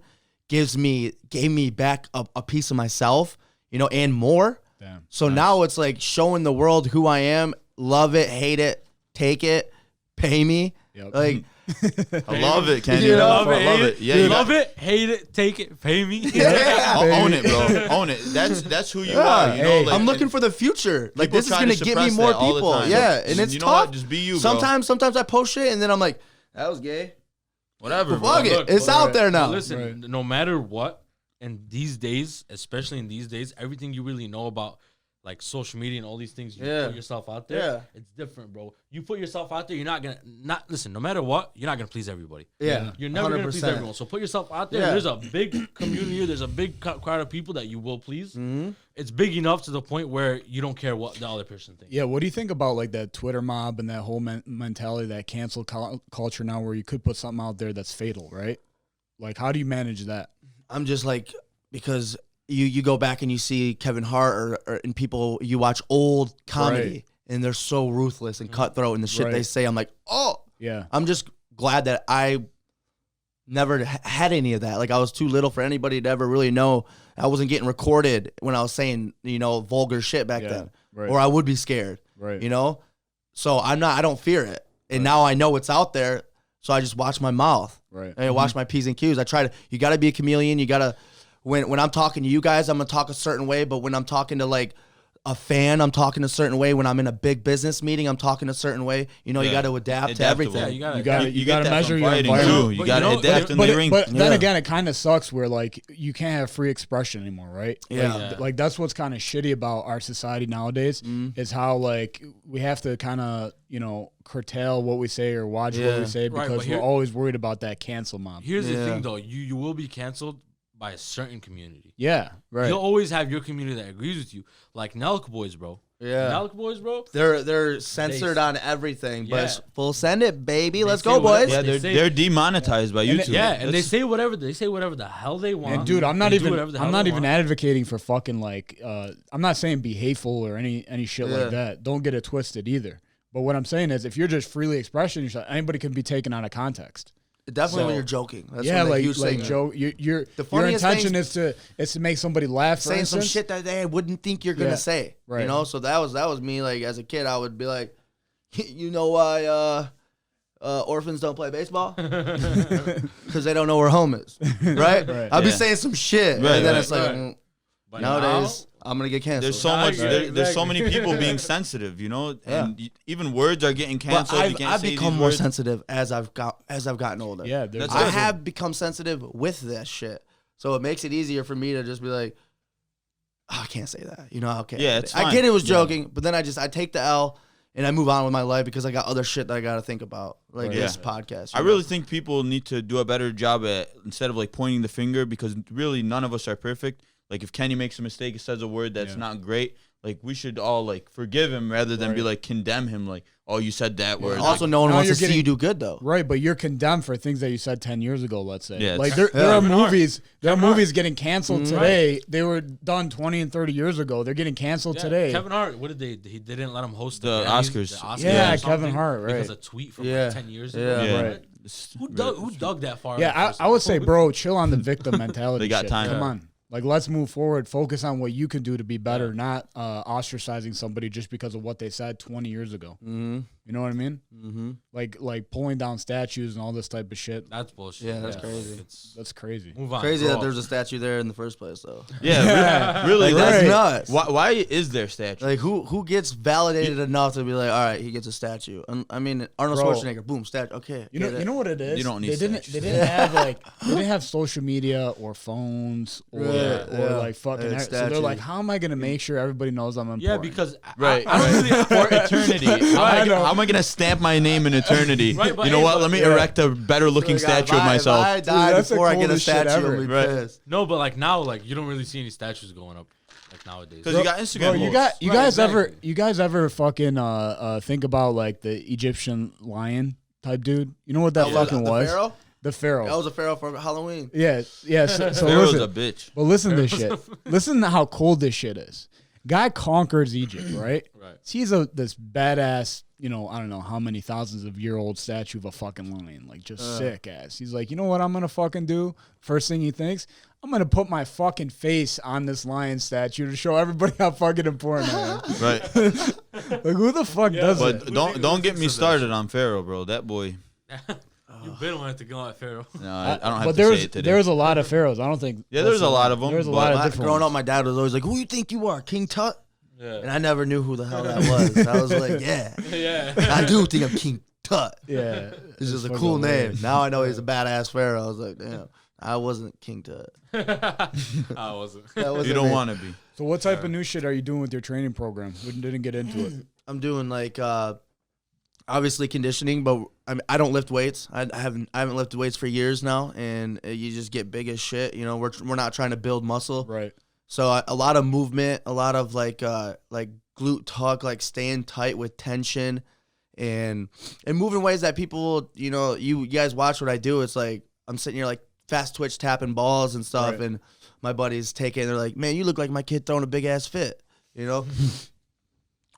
gave me back a piece of myself, you know, and more. Damn. So now it's like showing the world who I am, love it, hate it, take it, pay me. Yep. Like, I love it, Kenny. You know? Love it. Yeah, you love got- it, hate it, take it, pay me. Own it, bro. Own it. That's who you are. You know, Hey, like, I'm looking for the future. Like, people this is try going to to get me suppress more that all the people. time. Yeah, and it's you know tough. what? Just be you, bro. Sometimes I post shit and then I'm like, that was gay. Whatever, Well, bro. fuck it. Look, It's out there now. Listen, no matter what, and these days, especially in these days, everything you really know about like social media and all these things, you put yourself out there. Yeah. It's different, bro. You put yourself out there, you're not gonna listen. No matter what, you're not gonna please everybody. Yeah, You're never gonna please 100%. everyone. So put yourself out there. Yeah. There's a big community. There's a big crowd of people that you will please. Mm-hmm. It's big enough to the point where you don't care what the other person thinks. Yeah, what do you think about like that Twitter mob and that whole mentality, that cancel culture now, where you could put something out there that's fatal, right? Like, how do you manage that? I'm just like, because you go back and you see Kevin Hart or and people, you watch old comedy Right. and they're so ruthless and cutthroat and the shit they Right. say. I'm like, oh, Yeah. I'm just glad that I never had any of that. Like, I was too little for anybody to ever really know. I wasn't getting recorded when I was saying, you know, vulgar shit back Yeah, then, right. or I would be scared, Right. you know? So I don't fear it. And now I know it's out there. So I just watch my mouth. Right. And I watch my P's and Q's. You got to be a chameleon. You got to, when I'm talking to you guys, I'm going to talk a certain way. But when I'm talking to like a fan, I'm talking a certain way. When I'm in a big business meeting, I'm talking a certain way. You know, you Yeah. got to adapt to Adaptable. everything. Yeah, you gotta. You get gotta that measure from your fighting, environment. too. You But gotta you know- adapt in But, the ring. but then Yeah. again, it kind of sucks where like you can't have free expression anymore, right? Yeah. Like that's what's kind of shitty about our society nowadays is how like we have to kind of, you know, curtail what we say or watch what Yeah. we say Right, because but we're here- always worried about that cancel mob. Here's the Yeah. thing, though. You will be canceled by a certain community. Yeah, right. You'll always have your community that agrees with you, like Nelk Boys, bro. Yeah. Nelk Boys, bro. They're censored on everything, but Yeah. it's full send it, baby. Let's say go, whatever- boys. Yeah, They they're say- they're demonetized by And YouTube. Yeah, and they That's- say whatever the hell they want. And dude, I'm not They do even whatever the hell I'm not they even want. advocating for fucking like I'm not saying be hateful or any shit Yeah. like that. Don't get it twisted either. But what I'm saying is if you're just freely expressing yourself, anybody can be taken out of context. Definitely when So- you're joking. That's yeah, when like you say Joe, your funniest intention is to make somebody laugh. For saying some instance. shit that they wouldn't think you're gonna Yeah. say. Right. You know, so that was me. Like as a kid, I would be like, you know why orphans don't play baseball? Because they don't know where home is, right? Right. I'd be Yeah. saying some shit, Right, and then right, it's like right. But nowadays I'm gonna get canceled. There's so I much. agree. There's so many people being sensitive, you know, and even words are getting but canceled. You I've, can't I've say become these more words. sensitive as I've gotten older. Yeah, there's That's I good. have become sensitive with this shit, so it makes it easier for me to just be like, I can't say that. You know, okay. Yeah, it's I fine. get it was Yeah. joking, but then I take the L and I move on with my life because I got other shit that I got to think about, like Right. this Yeah. podcast. I you really know? think people need to do a better job at, instead of like pointing the finger, because really none of us are perfect. Like if Kenny makes a mistake, he says a word that's not great, like we should all like forgive him rather than be like condemn him, like, oh, you said that word. Also, Like, no one now wants to you're see getting- you do good, though. Right, but you're condemned for things that you said 10 years ago, let's say. Yeah, Like it's- there are Kevin Hart. movies, Kevin Hart. getting canceled today. They were done 20 and 30 years ago. They're getting canceled today. Kevin Hart, what did they didn't let him host The Grammys, Oscars. Yeah, or Kevin something Hart, right. Because a tweet from Yeah. like 10 years ago. Yeah. Yeah. Right. Who dug that far? Yeah, I would say, bro, chill on the victim mentality. They got shit. time. Come Yeah. on. Like, let's move forward. Focus on what you can do to be better, not ostracizing somebody just because of what they said 20 years ago. Mm-hmm. You know what I mean? Mm-hmm. Like pulling down statues and all this type of shit. That's bullshit. Yeah, that's crazy. That's crazy. Move on. Crazy grow that up. there's a statue there in the first place, though. Yeah, really. Like, that's Right. nuts. Why is there statue? Like, who gets validated enough to be like, all right, he gets a statue? I mean, Arnold Bro. Schwarzenegger, boom, statue. Okay, You know, get it. you know what it is. You don't need They didn't. statues. They didn't have they didn't have social media or phones or, Right, or yeah. like fucking. Yeah, So they're statues. like, how am I gonna make sure everybody knows I'm important? Yeah, because Right, I don't really. for eternity. How am I gonna stamp my name in eternity? Right, but you know hey, what? but- Let me yeah. erect a better looking Like, statue if of myself. If I die that's the before I get a coolest shit statue, ever. I'm Right. pissed. No, but like now, like you don't really see any statues going up like nowadays. Because you got Instagram. Bro, you posts. guys Right, ever exactly. you guys ever fucking think about like the Egyptian lion type dude? You know what that fucking the was? Pharaoh? The pharaoh. That was a pharaoh for Halloween. Yeah. So Pharaoh's listen, a bitch. but listen to this shit. Listen to how cold this shit is. Guy conquers Egypt, right? Right. Sees this badass, I don't know how many thousands of year old statue of a fucking lion, like just sick ass. He's like, you know what I'm gonna fucking do? First thing he thinks, I'm gonna put my fucking face on this lion statue to show everybody how fucking important I am. Right. Like, who the fuck does But that? don't get me started on Pharaoh, bro. That boy. You've been wanting to go at Pharaoh. No, I don't have But to there say was it today. there was a lot of pharaohs. I don't think. Yeah, there's a lot of them, There was a but- lot of different Growing ones. up, my dad was always like, "Who you think you are, King Tut?" Yeah. And I never knew who the hell that was. I was like, "Yeah, Yeah. I do think I'm King Tut. Yeah, This is a fucking cool name." hilarious. Now I know he's a badass pharaoh. I was like, "Damn, I wasn't King Tut." I wasn't. That wasn't You don't me. want to be. So what type of new shit are you doing with your training program? We didn't get into it. I'm doing like obviously conditioning, but I don't lift weights. I haven't lifted weights for years now, and you just get big as shit. You know, we're not trying to build muscle, Right. so a lot of movement, a lot of like glute tuck, like staying tight with tension, and moving ways that people, you guys watch what I do. It's like I'm sitting here like fast twitch tapping balls and stuff, Right. and my buddies take it. And they're like, "Man, you look like my kid throwing a big ass fit," you know.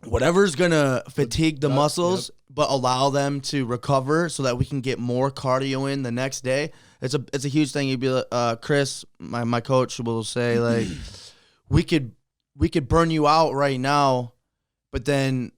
Whatever's gonna fatigue the muscles, but allow them to recover so that we can get more cardio in the next day. It's a huge thing. You'd be like, Chris, my coach will say like, we could burn you out right now, but then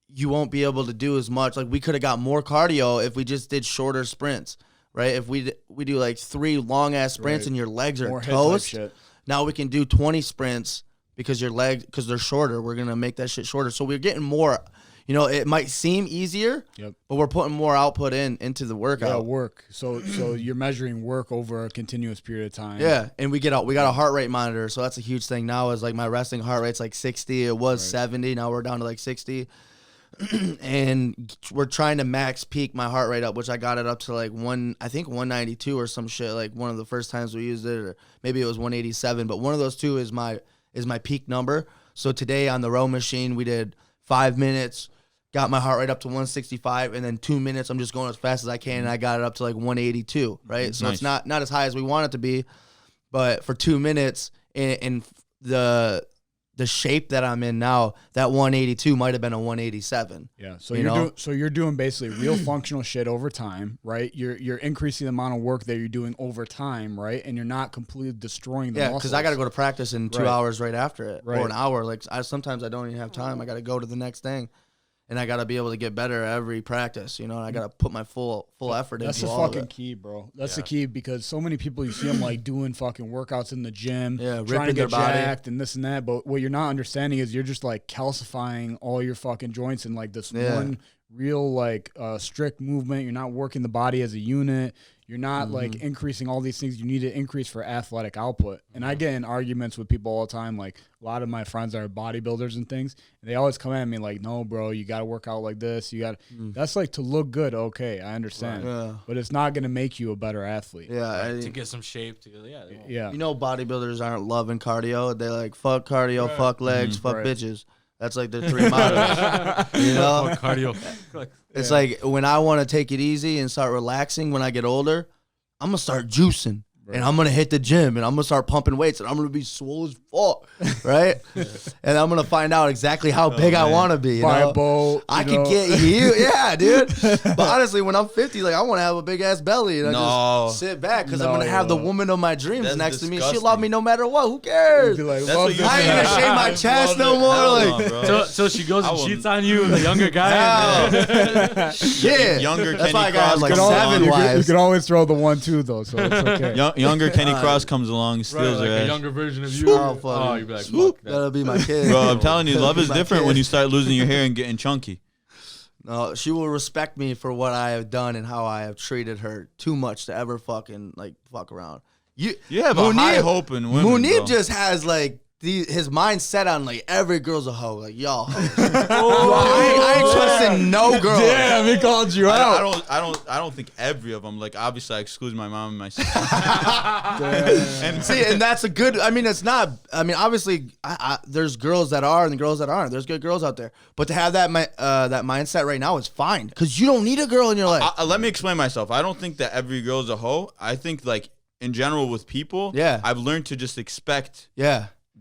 you won't be able to do as much. Like we could have got more cardio if we just did shorter sprints, right? If we do like 3 long ass sprints Right. and your legs are More head type toast, shit. now we can do 20 sprints because because they're shorter. We're gonna make that shit shorter. So we're getting more. It might seem easier, Yep. but we're putting more output into the Yeah, workout. work. So you're measuring work over a continuous period of time. Yeah, and we got a heart rate monitor, so that's a huge thing now. Is like my resting heart rate's like 60. It was 70. Now we're down to like 60, and we're trying to max peak my heart rate up, which I got it up to like 192 or some shit. Like one of the first times we used it, or maybe it was 187. But one of those two is my peak number. So today on the row machine, we did 5 minutes. Got my heart rate up to 165, and then 2 minutes, I'm just going as fast as I can, and I got it up to like 182, right? So Nice. it's not as high as we want it to be, but for 2 minutes, in the shape that I'm in now, that 182 might have been a 187. Yeah. So You you're know? doing you're doing basically real functional shit over time, right? You're increasing the amount of work that you're doing over time, right? And you're not completely destroying the Yeah, muscles. because I got to go to practice in 2 Right. hours right after it, Right. or an hour. Like sometimes I don't even have time. I got to go to the next thing, and I got to be able to get better every practice. And I got to put my full effort That's into the all of fucking it. key, bro. That's the key, because so many people, you see them like doing fucking workouts in the gym, Yeah, trying ripping to their get body. jacked and this and that. But what you're not understanding is you're just like calcifying all your fucking joints in like this Yeah. one real like strict movement. You're not working the body as a unit. You're not like increasing all these things you need to increase for athletic output. And I get in arguments with people all the time. Like a lot of my friends are bodybuilders and things, and they always come at me like, "No, bro, you got to work out like this. You got that's like to look good. Okay, I understand, but it's not gonna make you a better athlete. To get some shape. Yeah. You know, bodybuilders aren't loving cardio. They like fuck cardio, fuck legs, fuck bitches. That's like their 3 mottos. You know, cardio. it's like when I want to take it easy and start relaxing when I get older, I'm gonna start juicing. And I'm going to hit the gym and I'm going to start pumping weights and I'm going to be swole as fuck, right? And I'm going to find out exactly how big I want to be. You know? Boat, I can get you. Yeah, dude. But honestly, when I'm 50, like I want to have a big ass belly and I just sit back because I'm going to have the woman of my dreams That's next to me. disgusting. She'll love me no matter what. Who cares? Like, That's what you I ain't going to shave my chest no more. So she goes and cheats on you, the younger guy. Yeah. Younger That's Kenny why I got Cross like comes 7 along. wives. You can always throw the 1-2 though, so it's okay. Younger Kenny Cross comes along, steals like her a ass. younger version of you. Oh, fuck. You'd be like, fuck that. That'll be my kid. Bro, I'm telling you, love is My different kid. when you start losing your hair and getting chunky. No, she will respect me for what I have done and how I have treated her too much to ever fucking like fuck around. You have a high hope in women, Munib bro. just has like his mind set on like every girl's a hoe. Like y'all, I ain't trusting no girl. Damn, he called you out. I don't think every of them. Like obviously, I exclude my mom and my sister. And see, and that's a good. I mean, it's not. I mean, obviously, there's girls that are and girls that aren't. There's good girls out there, but to have that that mindset right now is fine because you don't need a girl in your life. Let me explain myself. I don't think that every girl's a hoe. I think like in general with people, I've learned to just expect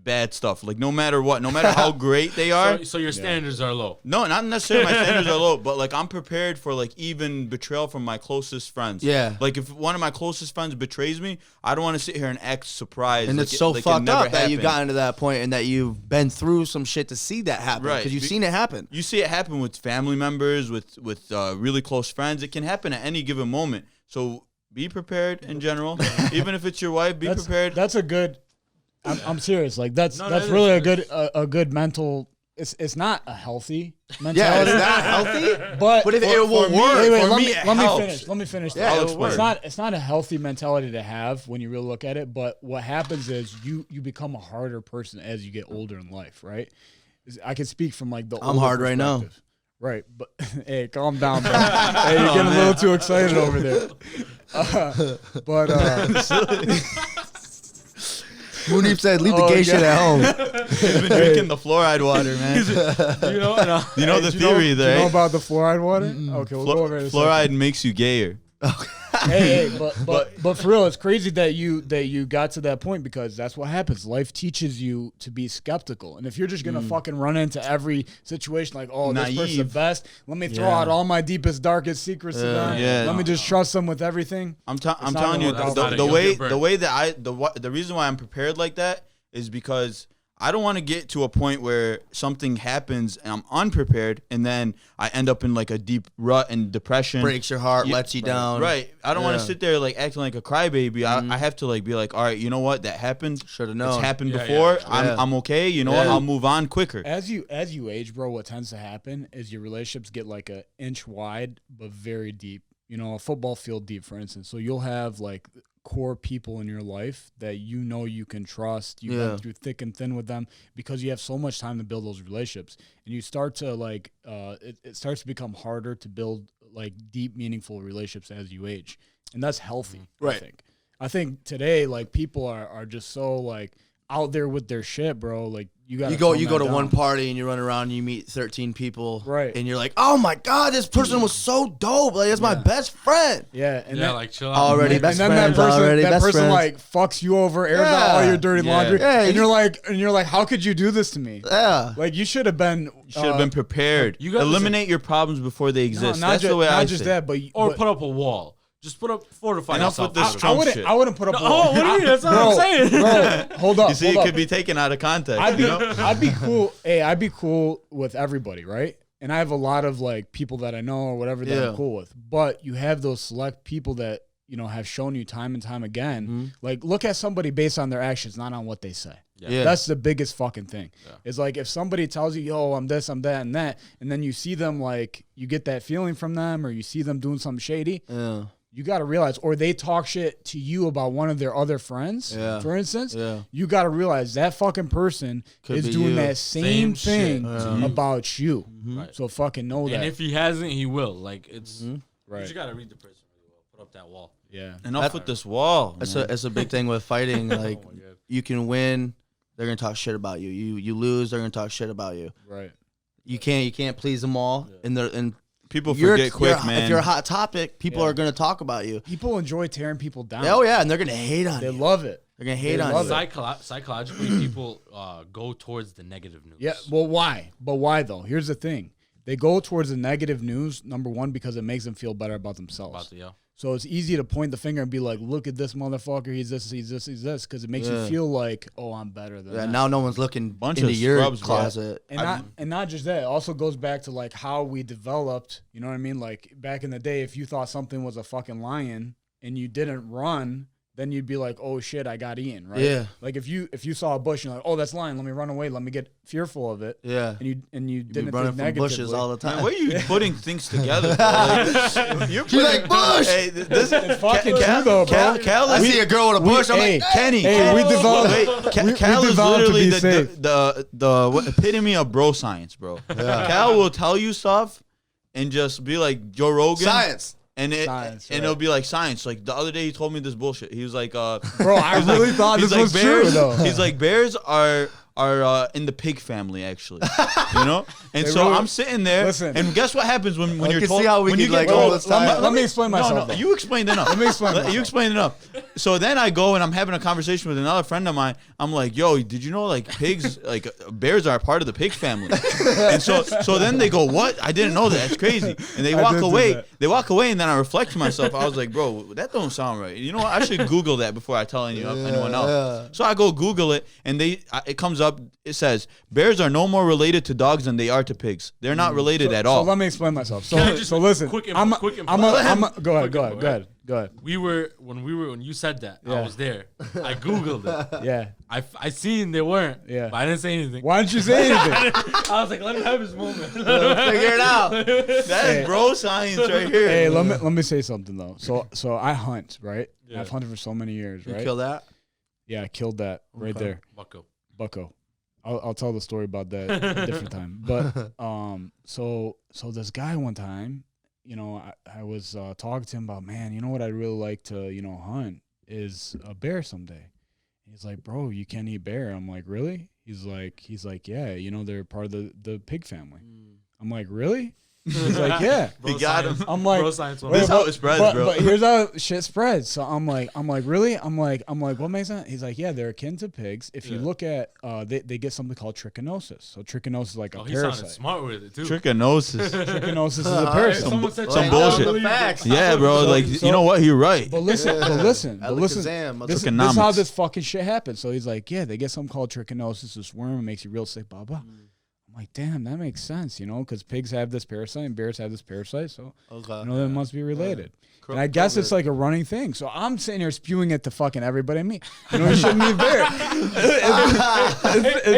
bad stuff. Like no matter what, no matter how great they are. So your standards are low. No, not necessarily my standards are low, but like I'm prepared for like even betrayal from my closest friends. Yeah. Like if one of my closest friends betrays me, I don't want to sit here and act surprised. And like it's so like fucked never up that you've happened. gotten to that point and that you've been through some shit to see that happen. Right. Because you've seen it happen. You see it happen with family members, with really close friends. It can happen at any given moment. So be prepared in general. Even if it's your wife, be prepared. That's a good. I'm serious. Like that's that really is- a good mental. It's not a healthy Yeah, mentality. it's not healthy. But But if it will work. Wait, for let me, me it let me helps. finish. Let me finish. Yeah, that. it'll work. It's not a healthy mentality to have when you really look at it. But what happens is you become a harder person as you get older in life, right? I can speak from like the. I'm older hard right now. perspective. Right, but hey, calm down, bro. Hey, you're getting a little too excited over there. But Munib said, leave the Oh, gay yeah. shit at home. He's been drinking the fluoride water, man. You know the do theory do there. you know eh? about the fluoride water? Okay, we'll go over it. In a second. Fluoride makes you gayer. Hey, but for real, it's crazy that you got to that point because that's what happens. Life teaches you to be skeptical, and if you're just gonna fucking run into every situation like, oh, this person's the Naive. best, let me throw out all my deepest, darkest secrets to them. Yeah. Let me just trust them with everything. I'm not telling gonna you, work out. the You'll way get burnt. the way that the reason why I'm prepared like that is because I don't want to get to a point where something happens and I'm unprepared and then I end up in like a deep rut and depression. Breaks your heart, lets you down. Right. I don't want Yeah. to sit there like acting like a crybaby. I have to like be like, all right, you know what? That happened. Should've known. It's happened Yeah, before. yeah. I'm okay. You know what? Yeah. I'll move on quicker. As you age, bro, what tends to happen is your relationships get like an inch wide but very deep. You know, a football field deep, for instance. So you'll have like core people in your life that you know you can trust. You go through thick and thin with them because you have so much time to build those relationships, and you start to like it starts to become harder to build like deep, meaningful relationships as you age, and that's healthy. Right. I think today like people are just so like out there with their shit, bro. Like you got You go to one party and you run around and you meet 13 people. Right. And you're like, oh my God, this person was so dope. Like, that's my best friend. Yeah, and Yeah, then, like chill out. Already and best then friends. that person, already that best person friends. like fucks you over, airs out all your dirty Yeah. laundry, Yeah, and you're like, how could you do this to me? Yeah. Like you should have been. You should have been prepared. You guys- Eliminate your problems before they exist. not That's just, the way not I just say. that, but Or put up a wall. Just put up fortify Enough yourself. with this out. Trump shit. I wouldn't put up. Oh, what do you mean? That's what I'm saying. Bro, hold up. You see, hold it up. could be taken out of context. I'd you know? be cool. Hey, I'd be cool with everybody, right? And I have a lot of like people that I know or whatever that I'm cool with. But you have those select people that have shown you time and time again. Like look at somebody based on their actions, not on what they say. Yeah. That's the biggest fucking thing. Yeah. It's like if somebody tells you, yo, I'm this, I'm that, and that, and then you see them like, you get that feeling from them or you see them doing something shady, Yeah. you got to realize, or they talk shit to you about one of their other friends, for instance, you got to realize that fucking person is doing you. that same thing shit. about you. Right. So fucking know that. And if he hasn't, he will. Like, it's, Right. but you got to read the person really well. Put up that wall. Yeah. Enough with this wall. It's a big thing with fighting. Like you can win, they're gonna talk shit about you. You lose, they're gonna talk shit about you. Right. You can't please them all. And People forget quick, man. If you're a hot topic, people are gonna talk about you. People enjoy tearing people down. Oh yeah, and they're gonna hate on They you. love it. They're gonna hate They on love you. it. Psychologically, people go towards the negative news. Yeah. Well, why? But why though? Here's the thing. They go towards the negative news, number one, because it makes them feel better about themselves. So it's easy to point the finger and be like, look at this motherfucker. He's this, he's this, he's this. Because it makes you feel like, oh, I'm better than that. Now no one's looking Bunch into of your scrubs, bro. closet. And not just that. It also goes back to like how we developed. You know what I mean? Like back in the day, if you thought something was a fucking lion and you didn't run, then you'd be like, oh shit, I got eaten, right? Yeah. Like if you saw a bush, you're like, oh, that's lion. Let me run away. Let me get fearful of it. Yeah. And you Be didn't running think from negatively. bushes all the time. Man, where are you putting things together? Bro? Like, you're like, Bush! Hey, this is fucking true though, bro. Cal I is see a girl with a bush. I'm hey, like, Kenny. hey, we developed- we Cal is developed to literally be safe. the epitome of bro science, bro. Cal will tell you stuff and just be like Joe Rogan. Science. And Science, and right. it'll be like science. Like the other day, he told me this bullshit. He was like, Bro, I really thought he's this like was bears, true though. He's like bears are in the pig family actually, you know. And They so really- I'm sitting there, Listen. and guess what happens when I you're can told see how we when could, you get like, told. all this time. Let me explain myself. No, though. you explained enough. Let me explain myself. You explained enough. So then I go and I'm having a conversation with another friend of mine. I'm like, yo, did you know like pigs, like bears are part of the pig family? And so then they go, what? I didn't know that. That's crazy. And they I walk did do away. that. They walk away, and then I reflect to myself. I was like, bro, that don't sound right. You know what? I should Google that before I tell anyone else. yeah. So I go Google it, and it comes up. It says bears are no more related to dogs than they are to pigs. They're not related at all. So let me explain myself. Can I So just- so listen. quick info, I'm quick info. go ahead. Quick info, Go ahead. When you said that, I Yeah. was there. I Googled it. Yeah. I seen they weren't. Yeah. But I didn't say anything. Why didn't you say anything? I was like, let him have his moment. Figure it out. That is bro science right here. Hey, let me say something though. So I hunt, right? I've hunted for so many years, You right? kill that? Yeah, I killed that right there. Bucko. I'll tell the story about that a different time. But so this guy one time, you know, I was talking to him about, man, you know what I'd really like to, you know, hunt is a bear someday. He's like, bro, you can't eat bear. I'm like, really? He's like, yeah, you know, they're part of the pig family. I'm like, really? He's like, yeah. He got him. I'm like, Bro science This is how it spreads, bro. but here's how shit spreads. So I'm like, really? I'm like, what makes sense? He's like, yeah, they're akin to pigs. If you look at, they get something called trichinosis. So trichinosis is like a He sounded parasite. smart with it too. Trichinosis. Trichinosis is a parasite. Someone said some China, bullshit. I believe it. Facts. Yeah, bro. Like you know what? You're right. But listen. Alakazam. This is how this fucking shit happens. So he's like, yeah, they get something called trichinosis. This worm, it makes you real sick, blah blah. I'm like, damn, that makes sense, you know, because pigs have this parasite and bears have this parasite, so you know that must be related. And I guess it's like a running thing. So I'm sitting here spewing it to fucking everybody and me. You know, you shouldn't eat bear. Hey,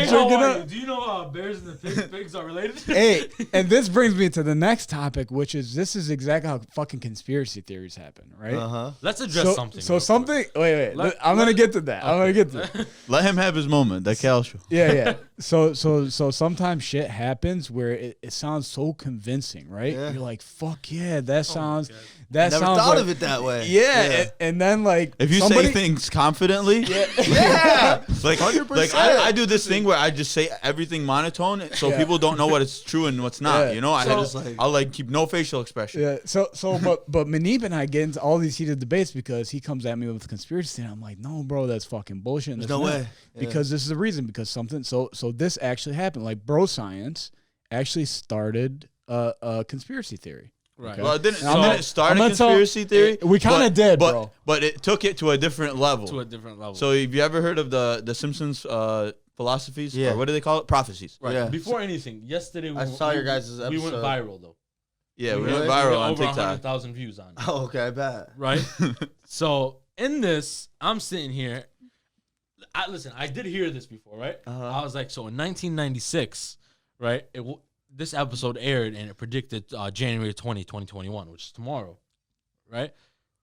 how are you? Do you know bears and the pigs are related? Hey, and this brings me to the next topic, which is this is exactly how fucking conspiracy theories happen, right? Let's address something. So real something. Wait. I'm gonna get to that. I'm gonna get to that. Let him have his moment. That Cal show. Yeah. So sometimes shit happens where it sounds so convincing, right? Yeah. You're like, fuck yeah, that sounds. God. That Never sounds thought like, of it that way. Yeah, and then like If you somebody, say things confidently, Yeah. like 100%. I do this thing where I just say everything monotone, so Yeah. people don't know what it's true and what's not. Yeah. You know, So- I'll like keep no facial expression. Yeah. So but Manib and I get into all these heated debates because he comes at me with conspiracy and I'm like, no, bro, that's fucking bullshit. There's That's no not. way. Yeah. Because this is the reason. Because something. So this actually happened. Like bro science actually started a conspiracy theory. Right. Well, it didn't, And I'm not- start I'm a not tell- conspiracy theory. We kinda did, bro. But it took it to a different level. To a different level. So have you ever heard of the Simpsons philosophies? Yeah. Or what do they call it? Prophecies. right. Yeah. Before anything, yesterday I saw your guys' We went episode. viral though. Yeah, we Really? went viral on over TikTok. 100,000 views on it. Oh, okay, I bet. Right? So in this, I'm sitting here. listen, I did hear this before, right? Uh-huh. I was like, so in 1996, right? This episode aired and it predicted January 2021, which is tomorrow, right?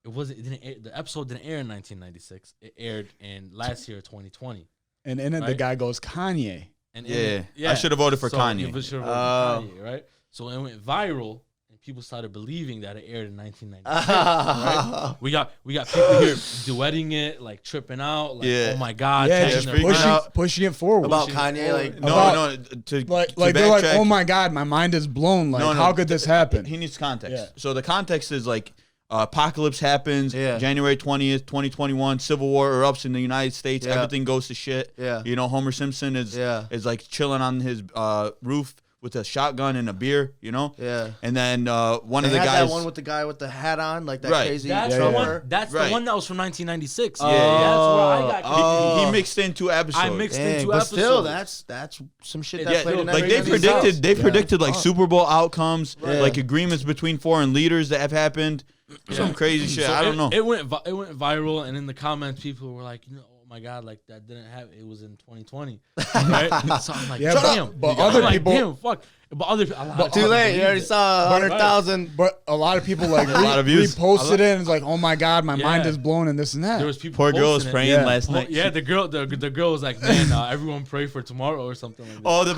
It didn't air, the episode didn't air in 1996. It aired in last year, 2020. And in it, the Right? guy goes, Kanye. And I should have voted for Kanye. You should have voted for Kanye, right? So it went viral, and people started believing that it aired in 1996. Right? We got people here duetting it, like tripping out, like Yeah. oh my god, Yeah, tagging just their freaking friends. out. pushing it forward. About Pushing Kanye, forward. like No, to like they're like, backtrack, oh my god, my mind is blown. Like, how could this happen? He needs context. Yeah. So the context is like apocalypse happens. Yeah. January 20th, 2021. Civil War erupts in the United States. Yeah. Everything goes to shit. Yeah. You know, Homer Simpson is like chilling on his roof with a shotgun and a beer. You know. Yeah. And then one They of the had guys. that one with the guy with the hat on, like that Right. crazy That's Yeah, the yeah. one. That's Right. the one that was from 1996. Yeah. That's where I got. Oh. he mixed in 2 episodes. I mixed in Dang, 2 but episodes. still, that's some shit that Yeah, played in Like they 1996. predicted like Super Bowl outcomes, Right. like agreements between foreign leaders that have happened. Some crazy shit. So I don't know. It went viral, and in the comments, people were like, oh my god, like that didn't happen. It was in 2020, right? So I'm like, Yeah, damn. but other I'm like, people- damn, fuck. But other people, Too late. You already saw 100,000. But a lot of people like lot of views. reposted it and it's like, oh my god, my mind Yeah. is blown and this and that. There was people. Poor girl was posting it. praying Yeah. last night. Yeah, the girl was like, man, everyone pray for tomorrow or something like that. Oh, the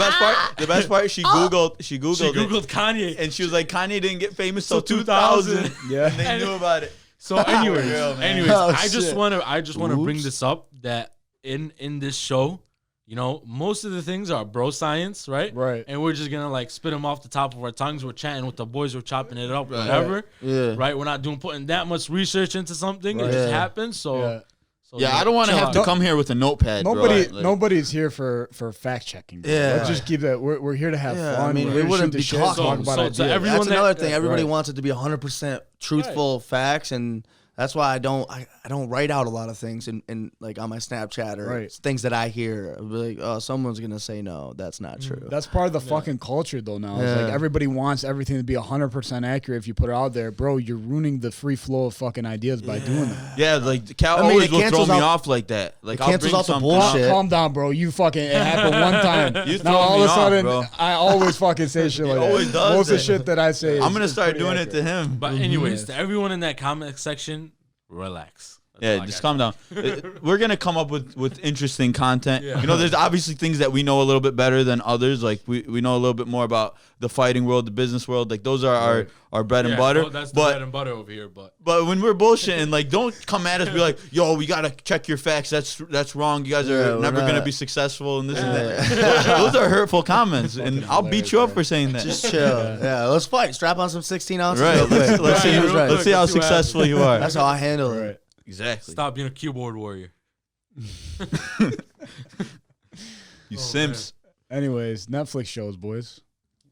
best part, she googled She it, googled Kanye, and she was like, Kanye didn't get famous So till 2000. 2000. Yeah. And they knew about it. So anyways, Girl, man. Oh, I just shit. want to bring Oops. this up that in this show, you know, most of the things are bro science, right? Right. And we're just gonna like spit them off the top of our tongues. We're chatting with the boys, we're chopping it up, whatever. Yeah. Right? We're not putting that much research into something. It Right. just Yeah. happens. So Yeah. Yeah, I don't want to chill have to out. come here with a notepad, Nobody, bro. Like, nobody's here for fact checking. Bro. Yeah. Let's just keep that. We're here to have Yeah, fun. I mean, We're we here to wouldn't shoot the be shit, talking- talk about So to ideas. everyone That's another that- thing. Everybody right. wants it to be 100% truthful facts, and that's why I don't write out a lot of things in like on my Snapchat or Right. things that I hear. I'll be like, oh, someone's gonna say no, that's not true. That's part of the fucking culture, though. Now, it's Yeah. like everybody wants everything to be 100% accurate. If you put it out there, bro, you're ruining the free flow of fucking ideas by doing that. yeah, like Cal I mean, always it will throw cancels me out- off like that. Like it I'll cancels bring out the something bullshit. Calm down, bro. You fucking it happened one time. You Now throw all me of a off, sudden, bro. I always fucking say shit like always that. does Most of the that. shit that I say, I'm gonna is start pretty doing accurate. it to him. But anyways, to everyone in that comment section, relax. That's all Yeah, I just got. calm down. We're gonna come up with interesting content. Yeah. You know, there's obviously things that we know a little bit better than others. Like we know a little bit more about the fighting world, the business world. Like those are our bread and butter. Well, that's the but bread and butter over here. but when we're bullshitting, like don't come at us be like, yo, we gotta check your facts. That's wrong. You guys Yeah, are we're never gonna not. be successful and this and that. Those are hurtful comments, and I'll beat you up for saying that. Just chill. Yeah, let's fight. Strap on some 16 ounces. Right. real quick. Let's see. See who's right. Let's see how Let's see what successful you are. That's how I handle it. Exactly. Stop being a keyboard warrior. You simps. Anyways, Netflix shows, boys.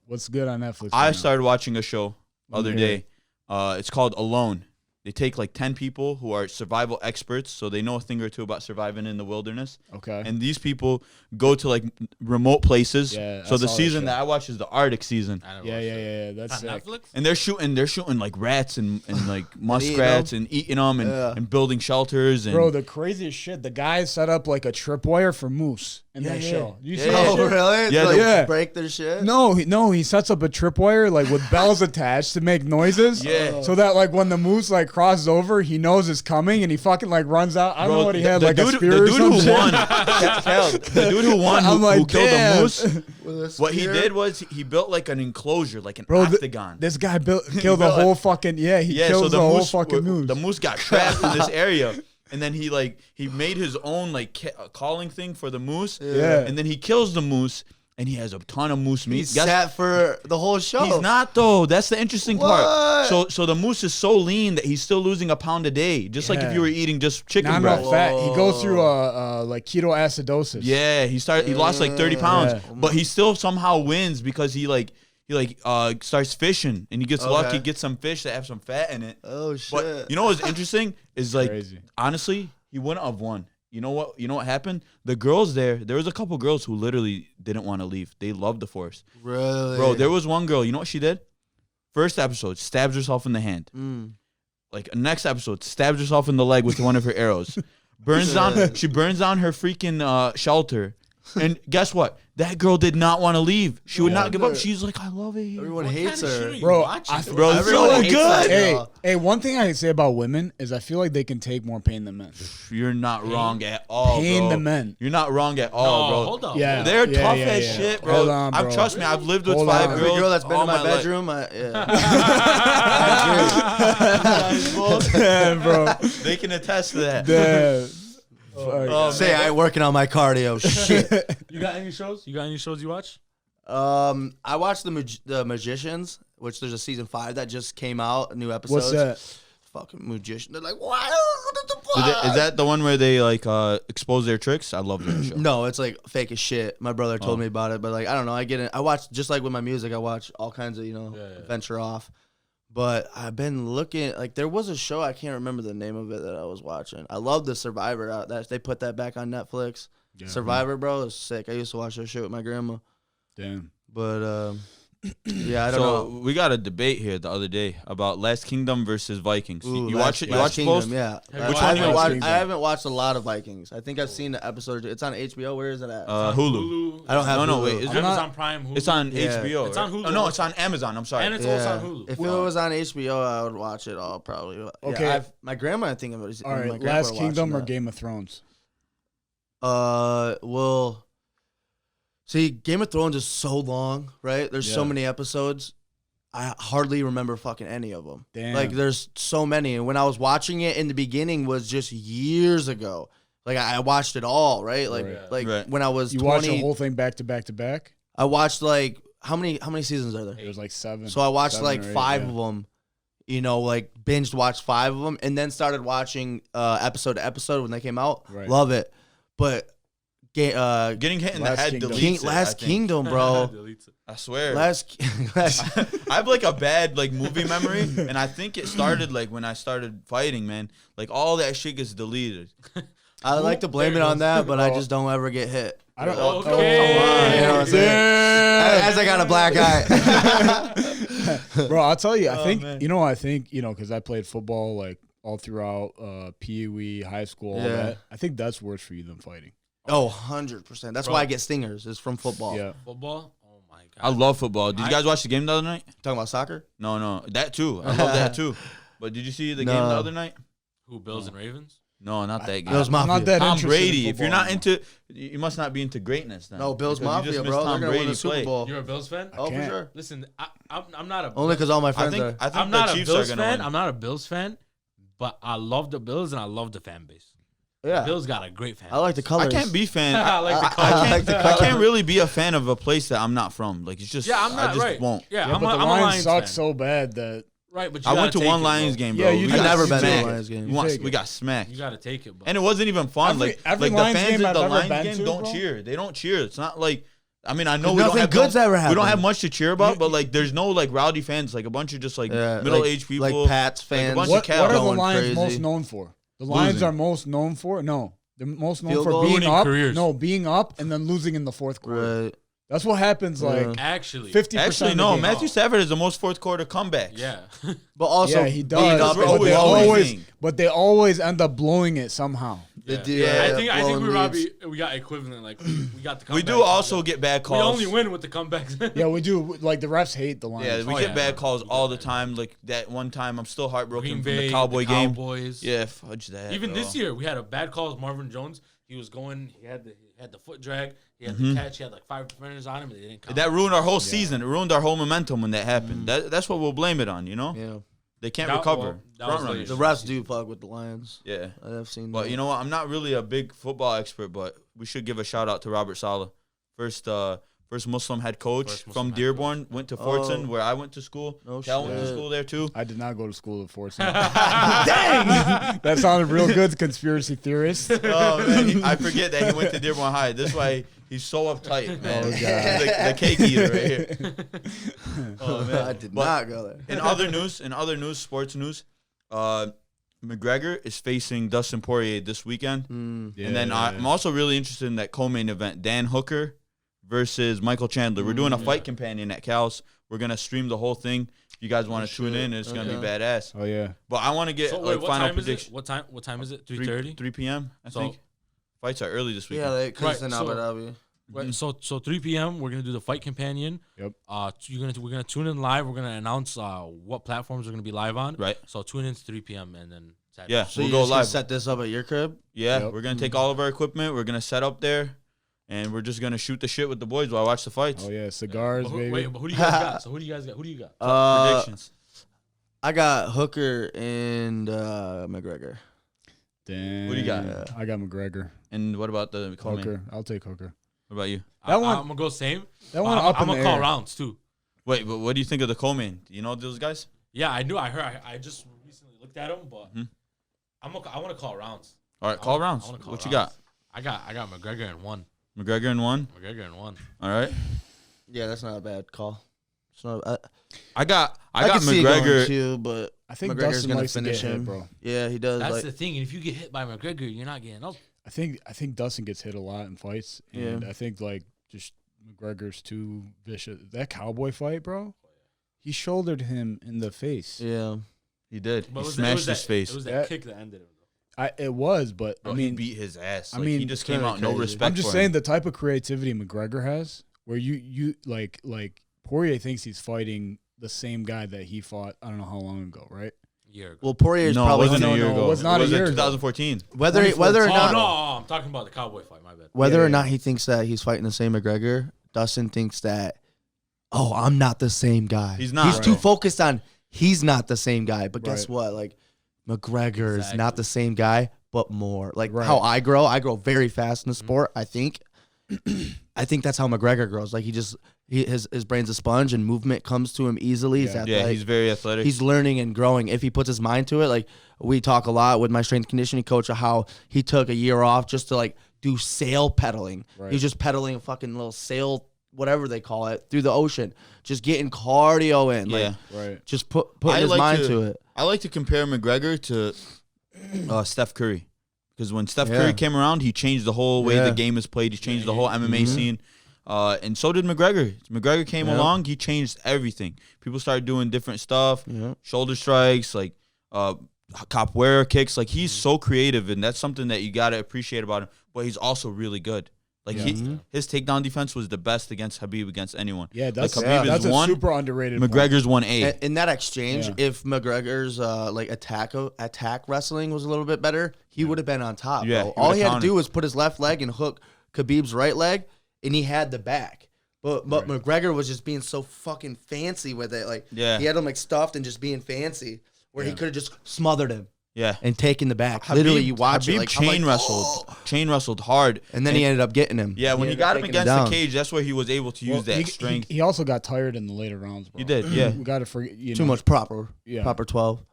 What's good on Netflix? I right now? started watching a show the other hear day. It's called Alone. They take like 10 people who are survival experts, so they know a thing or two about surviving in the wilderness. Okay. And these people go to like remote places. Yeah, So I the saw that season show. that I watch is the Arctic season. I never Yeah, watched yeah, that. yeah. That's On sick. Netflix? And they're shooting like rats and like muskrats and eating them and building shelters and Bro, the craziest shit. The guy set up like a tripwire for moose in that show. You see Yeah. that Oh, shit? really? Yeah, Like, yeah. break their shit? No, he sets up a tripwire like with bells attached to make noises. Yeah. So that like when the moose like crosses over, he knows it's coming and he fucking like runs out. I don't know what he had, like a spear the or dude some who shit. won, the dude who won, I'm who like, killed damn. the moose. With a What he spear? did was he built like an enclosure, like an Bro, octagon. this guy killed the built whole fucking he kills the whole fucking moose. The moose got trapped in this area, and then he made his own like calling thing for the moose. Yeah. And then he kills the moose, and he has a ton of moose meat. He's Guess- sat for the whole show. He's not though. That's the interesting part. What? So the moose is so lean that he's still losing a pound a day, just like if Yeah. you were eating just chicken Not breast. enough fat. He goes through like ketoacidosis. Yeah, he lost like 30 pounds, Yeah. but he still somehow wins because he starts fishing and he gets lucky, Okay. gets some fish that have some fat in it. Oh, shit. But you know what's interesting is like Crazy. honestly, he wouldn't have won. You know what? You know what happened? The girls there was a couple girls who literally didn't want to leave. They loved the forest. Really? Bro, there was one girl, you know what she did? First episode, stabs herself in the hand. Mm. Like next episode, stabs herself in the leg with one of her arrows. burns down. She burns down her freaking shelter, and guess what? That girl did not want to leave. She would not give up. She's like, I love it here. Everyone hates her. Bro, Bro, it's so good. Hey, one thing I say about women is I feel like they can take more pain than men. You're not wrong at all, Pain bro. the men. You're not wrong at all, bro. Hold on. Yeah, They're yeah, tough yeah, as yeah. shit, bro. Hold on, bro. Trust me, I've lived with Hold 5 on. girls. Every girl that's been all in my life. bedroom, Damn, bro. They can attest to that. Damn. say I ain't working on my cardio. Shit. You got any shows? You got any shows you watch? I watched the Magicians, which there's a season 5 that just came out, new episodes. What's that? Fucking magician. They're like, why? Is that the one where they like expose their tricks? I love that show. No, it's like fake as shit. My brother told me about it, but like I don't know. I get it. I watch just like with my music. I watch all kinds of venture off. But I've been looking like there was a show I can't remember the name of it that I was watching. I love the Survivor. That they put that back on Netflix. Yeah. Survivor, bro, is sick. I used to watch that shit with my grandma. Damn. But yeah, I don't know. We got a debate here the other day about Last Kingdom versus Vikings. Ooh, you watch it? You Last watch both? Kingdom, yeah. Which I one haven't you watched. watched? I haven't watched a lot of Vikings. I think I've seen the episode. It's on HBO. Where is it at? Hulu. I don't have. No, Hulu. wait. Is it Amazon Prime. Hulu. It's on Yeah. HBO. It's on right? Hulu. Oh, no, it's on Amazon. I'm sorry. And it's also on Hulu. If it was on HBO, I would watch it all probably. Okay. Yeah, my grandma, I think of it. All right, Last Kingdom or Game of Thrones? Well, see, Game of Thrones is so long, right? There's so Yeah. many episodes. I hardly remember fucking any of them. Damn. Like, there's so many. And when I was watching it in the beginning was just years ago. Like, I watched it all, right? Like, Right. when I was You 20, watch the whole thing back to back to back? I watched like how many seasons are there? It was like 7. So I watched 7 like or 8, 5 yeah. of them. You know, like binged watched 5 of them, and then started watching episode to episode when they came out. Right. Love it, but Getting hit in the Last head Kingdom. deletes it, I Last think. Kingdom, bro. Deletes it. I swear. last I have like a bad like movie memory, and I think it started like when I started fighting, man. Like all that shit gets deleted. I like to blame it on that, but I just don't ever get hit. I don't Okay. You know what I'm saying? As I got a black eye. Bro, I'll tell you, I think, man. because I played football like all throughout Pee Wee, high school, all Yeah. that. I think that's worse for you than fighting. Oh, 100%. That's why I get stingers. It's from football. Yeah. Football. Oh my god. I love football. Did you guys watch the game the other night? Talking about soccer? No, that too. I love that too. But did you see the game No. the other night? Who? Bills and Ravens. No, not that game. Bills I'm Mafia. not that Tom interested in Brady. If you're football not anymore. into, you must not be into greatness then. No, Bills Because you Mafia, just bro. missed They're Tom going to win Brady the Super play. Bowl. You're a Bills fan? Oh, for can't. sure. Listen, I'm not a. Only because all my I friends think are. I think I'm the not a Chiefs Bills are gonna fan. win. I'm not a Bills fan, but I love the Bills and I love the fan base. Yeah. Bills got a great fan. I like the base. colors. I can't be fan. I like the I colors. can't, the I colors. can't really be a fan of a place that I'm not from. Like it's just Yeah, I'm not I just right. won't. Yeah, Yeah, I'm, but a, the I'm a Lions Lions suck fan. so bad that Right, but you I gotta went to take one it, Lions bro. game, Yeah, bro. you We just- got I've never been to smacked. a Lions game. We want- take we it. got smacked. You gotta take it, bro. And it wasn't even fun. Every like Lions the fans game at I've the ever Lions been game to, don't bro. cheer. They don't cheer. It's not like I mean I know we Nothing don't have good's ever we don't have happened. much to cheer about, but like there's no like rowdy fans. Like a bunch of just like Yeah, middle-aged people, like Pats like, a fans. bunch of what cows. are the going Lions crazy. most known for? The Lions Losing. are most known for they're most known Field for goals? being Ruining up. careers. No, being up and then losing in the fourth quarter. Right. That's what happens. Like Actually, 50%. Actually, of no. the game. Matthew Stafford is the most fourth quarter comebacks. yeah. But also, Yeah, he being does. up We're and But they always always, losing. but they always end up blowing it somehow. They Yeah. do, Yeah. I think blowing we leads. Robbie, we got equivalent. Like we got the. Comebacks. We do also get bad We calls. only win with the comebacks. Yeah, we do. Like the refs hate the Yeah, Lions. we Oh, get yeah. bad calls all the time. Like that one time, I'm still heartbroken Green from Bay, the Cowboy game. Cowboys. Yeah, fudge that. Even bro. this year, we had a bad call. Marvin Jones. He was going. He had the foot drag. He had the catch. He had like 5 defenders on him, and they didn't count. That ruined our whole season. It ruined our whole momentum when that happened. That's what we'll blame it on. You know, Yeah. they can't That- recover. well, that Front was runners. The refs do fuck with the Lions. Yeah, I've seen but that. you know what? I'm not really a big football expert, but we should give a shout out to Robert Saleh, first Muslim head coach First Muslim from head Dearborn. Went to Fortson, where I went to school. No Cal went to shit. school there too. I did not go to school at Fort Dang! That sounded real good, conspiracy theorist. Oh man, I forget that he went to Dearborn High. That's why he's so uptight, man. Oh, He's God. the cake eater right here. Oh man, I did But not go there. in other news, sports news, McGregor is facing Dustin Poirier this weekend, and then I'm also really interested in that co-main event: Dan Hooker versus Michael Chandler. We're doing a fight companion at Cal's We're gonna stream the whole thing. If you guys want to tune in, it's gonna be badass. Oh yeah. But I want to get So wait, what final time is prediction. it? What time is it? 3:30. 3 p.m. I So- think fights are early this week. Yeah, like, cause Right, in so- Abu Dhabi. Right, so 3 p.m. we're gonna do the fight companion. Yep. We're gonna tune in live. We're gonna announce what platforms we're gonna be live on. Right. So tune in to 3 p.m. and then Saturday. Yeah, So we'll you go just gonna live. set this up at your crib? Yeah, Yep. we're gonna take all of our equipment. We're gonna set up there, and we're just gonna shoot the shit with the boys while I watch the fights. Oh yeah, cigars, But baby. wait, but who do you guys got? So who do you guys got? Who do you got? Predictions. I got Hooker and McGregor. Damn. Who do you got? I got McGregor. And what about the co-main? Hooker. I'll take Hooker. What about you? That one- I'm gonna go same. That one up I'm in gonna the call air. rounds too. Wait, but what do you think of the co-main? Do you know those guys? Yeah, I knew. I heard. I just recently looked at them, but Mhm. I want to call rounds. All right, call I rounds. wanna call What you rounds. got? I got McGregor in one. McGregor in one. McGregor in one. All right. Yeah, that's not a bad call. It's not. I got can see it going McGregor. too, but I think McGregor's Dustin gonna likes to finish get hit, him, bro. Yeah, he does. That's like, the thing. And if you get hit by McGregor, you're not getting up. I think Dustin gets hit a lot in fights, and I think like just McGregor's too vicious. That cowboy fight, bro. He shouldered him in the face. yeah. He did. But He it was smashed his that, face. It was That- that kick that ended it. It was, but I Bro, mean, he beat his ass. I Like, mean, he just came kinda out no crazy. respect. I'm just for saying him. the type of creativity McGregor has, where you like Poirier thinks he's fighting the same guy that he fought. I don't know how long ago, right? Year ago. Well, Poirier's No, it probably wasn't no, a year no, ago. it was not a in year ago. 2014. whether or 2014. Oh not no, I'm talking about the cowboy fight. My bad. whether Yeah, or not yeah. he thinks that he's fighting the same McGregor. Dustin thinks that. Oh, I'm not the same guy. He's not, He's too right. focused on he's not the same guy. But guess Right. what? Like McGregor is Exactly. not the same guy, but more. Like Right. how I grow very fast in the sport. I think. I think that's how McGregor grows. Like his brain's a sponge and movement comes to him easily. He's Yeah. Yeah, athletic. he's very athletic. He's learning and growing if he puts his mind to it. Like we talk a lot with my strength conditioning coach of how he took a year off just to like do sail pedaling. Right. He's just pedaling a fucking little sail, whatever they call it, through the ocean, just getting cardio in. yeah. Like Right. just putting I his like mind to- to it. I like to compare McGregor to Steph Curry. Because when Steph Yeah. Curry came around, he changed the whole way Yeah. the game is played. He changed the whole MMA scene. And so did McGregor. McGregor came Yeah. along, he changed everything. People started doing different stuff, Yeah. shoulder strikes, like capoeira kicks. Like he's so creative, and that's something that you gotta appreciate about him. But he's also really good. Like his takedown defense was the best against Habib against anyone. Yeah, that's like Habib that's is a one, super underrated. point. McGregor's 1A. In that exchange, Yeah. if McGregor's like attack wrestling was a little bit better, he would have been on top. Yeah, bro. he All would've he had countered. to do was put his left leg and hook Khabib's right leg, and he had the back. But McGregor was just being so fucking fancy with it. Like Yeah. he had him like stuffed and just being fancy, where he could have just smothered him Yeah. and taken the back. Habib- Literally, you watch Habib it like I'm chain like, wrestled, "Oh." chain wrestled hard, and then he ended up getting him. yeah. When he ended got up him taking against down. the cage, that's where he was able to use that strength. He also got tired in the later rounds, bro. He did, yeah. We got to forget Too much proper 12.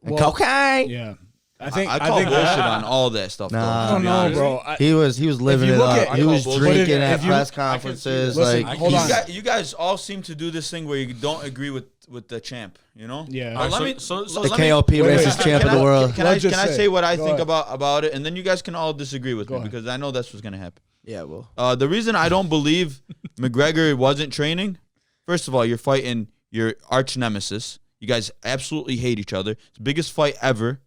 And Well, cocaine. Yeah, I think I call think bullshit on all that stuff. Nah. though, I to don't be know, honest. bro. He was living you it look up. at- He was I call bullshit. drinking at If you- press I can see conferences. that. Listen, Like hold you on. You guys all seem to do this thing where you don't agree with the champ. You know? Yeah. But All right, let me. so the let me- KOP wait, racist wait, champ can of the I- world. Can I Let's just can I say- say what I go think ahead. about it, and then you guys can all disagree with Go me ahead. because I know that's what's gonna happen. Yeah, well. The reason I don't believe McGregor wasn't training, first of all, you're fighting your arch nemesis. You guys absolutely hate each other. It's the biggest fight ever.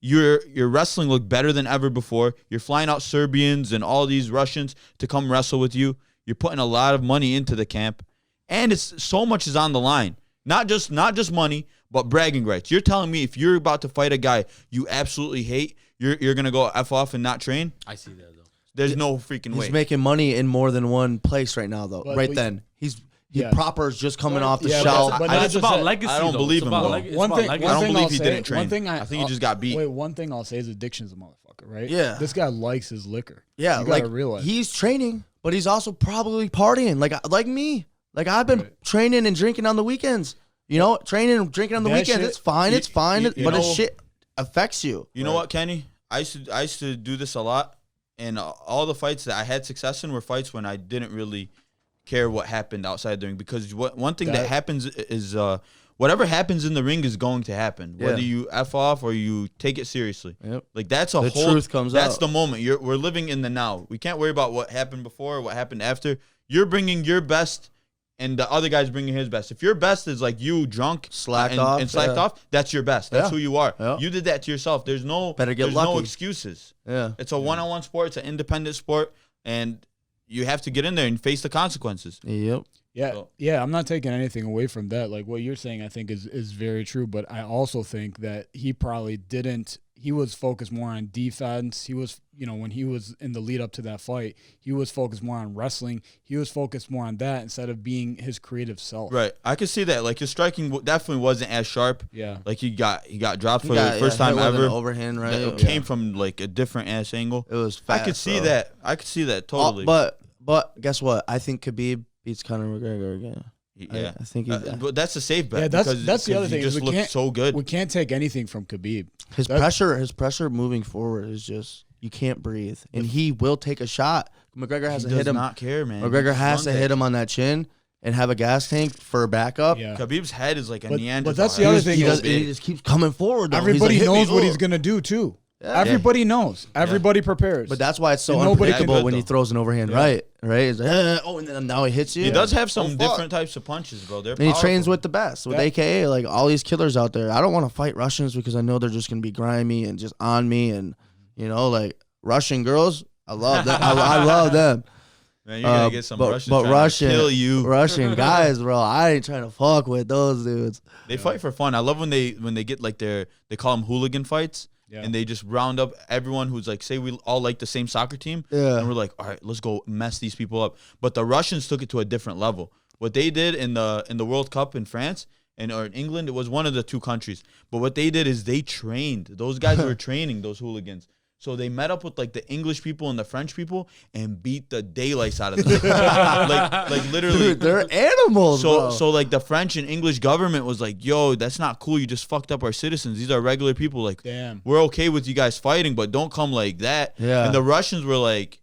Your wrestling looked better than ever before. You're flying out Serbians and all these Russians to come wrestle with you. You're putting a lot of money into the camp, and it's so much is on the line. Not just money, but bragging rights. You're telling me if you're about to fight a guy you absolutely hate, you're gonna go F off and not train? I see that though. There's no freaking way. He's making money in more than one place right now, though. But- Then he's Yeah. Proper's just coming off the Yeah, shelf. but But not it's just about that. legacy. I don't though. believe It's him, about though. leg- it's One about thing, legacy. one I don't thing believe I'll he say, didn't train. One thing I think he just got beat. Wait, one thing I'll say is addiction's a motherfucker, right? Yeah. This guy likes his liquor. Yeah, you like gotta realize. he's training, but he's also probably partying, like me. Like I've been training and drinking on the weekends. You know, training and drinking on the That weekends. shit- It's fine. you- It's fine. you but know- this shit affects you. You know what, Kenny? I used to do this a lot, and all the fights that I had success in were fights when I didn't really care what happened outside the ring, because one thing that happens is whatever happens in the ring is going to happen, whether Yeah. you F off or you take it seriously. Yep. Like that's a The whole truth comes that's out. the moment. We're living in the now. We can't worry about what happened before or what happened after. You're bringing your best and the other guy's bringing his best. If your best is like you drunk, Slacked and off, slacked off, that's your best. That's Yeah. who you are. Yeah. You did that to yourself. There's no Better get there's no lucky. excuses. Yeah. It's a one-on-one sport. It's an independent sport, and you have to get in there and face the consequences. Yep. Yeah, So- yeah, I'm not taking anything away from that. Like what you're saying, I think is very true. But I also think that he probably didn't. He was focused more on defense. He was, when he was in the lead up to that fight, he was focused more on wrestling. He was focused more on that instead of being his creative self. Right. I could see that. Like his striking definitely wasn't as sharp. Yeah. Like he got dropped for the first time it wasn't ever. an overhand, right? It came from like a different ass angle. It was I fast, could see bro. that. I could see that totally. But guess what? I think Khabib beats Conor McGregor again. yeah. I think he's, But that's a safe bet. Yeah, that's the other he thing. is just we looked can't, so good. We can't take anything from Khabib. his pressure moving forward is just you can't breathe, and he will take a shot. McGregor has He to hit does him. not care, man. McGregor He has just to runs hit it. him on that chin and have a gas tank for a backup. Yeah. Khabib's head is like a But Neanderthal. that's the head. other It's thing He, so is- does, and he big. just keeps coming forward. Though. Everybody He's like, knows hit me, what oh. he's gonna do too. Yeah. Everybody knows. Everybody prepares. But that's why it's so And nobody can unpredictable do it, when he though. throws an overhand right. It's like, and then now he hits you. He does have some Oh, fuck. different types of punches, bro. They're And he trains powerful. with the best, with That- AKA, like all these killers out there. I don't want to fight Russians because I know they're just gonna be grimy and just on me, and like Russian girls. I love them. I love them. Man, you're gonna get some but Russians but trying Russian, to kill you. Russian guys, bro. I ain't trying to fuck with those dudes. They fight for fun. I love when they get like they call them hooligan fights, Yeah. and they just round up everyone who's like, say we all like the same soccer team, Yeah. and we're like, all right, let's go mess these people up. But the Russians took it to a different level. What they did in the World Cup in France or in England, it was one of the two countries. But what they did is they trained. Those guys were training those hooligans. So they met up with like the English people and the French people and beat the daylights out of them. like literally. Dude, they're animals, bro. So like the French and English government was like, yo, that's not cool. You just fucked up our citizens. These are regular people. Like, Damn. we're okay with you guys fighting, but don't come like that. Yeah. And the Russians were like,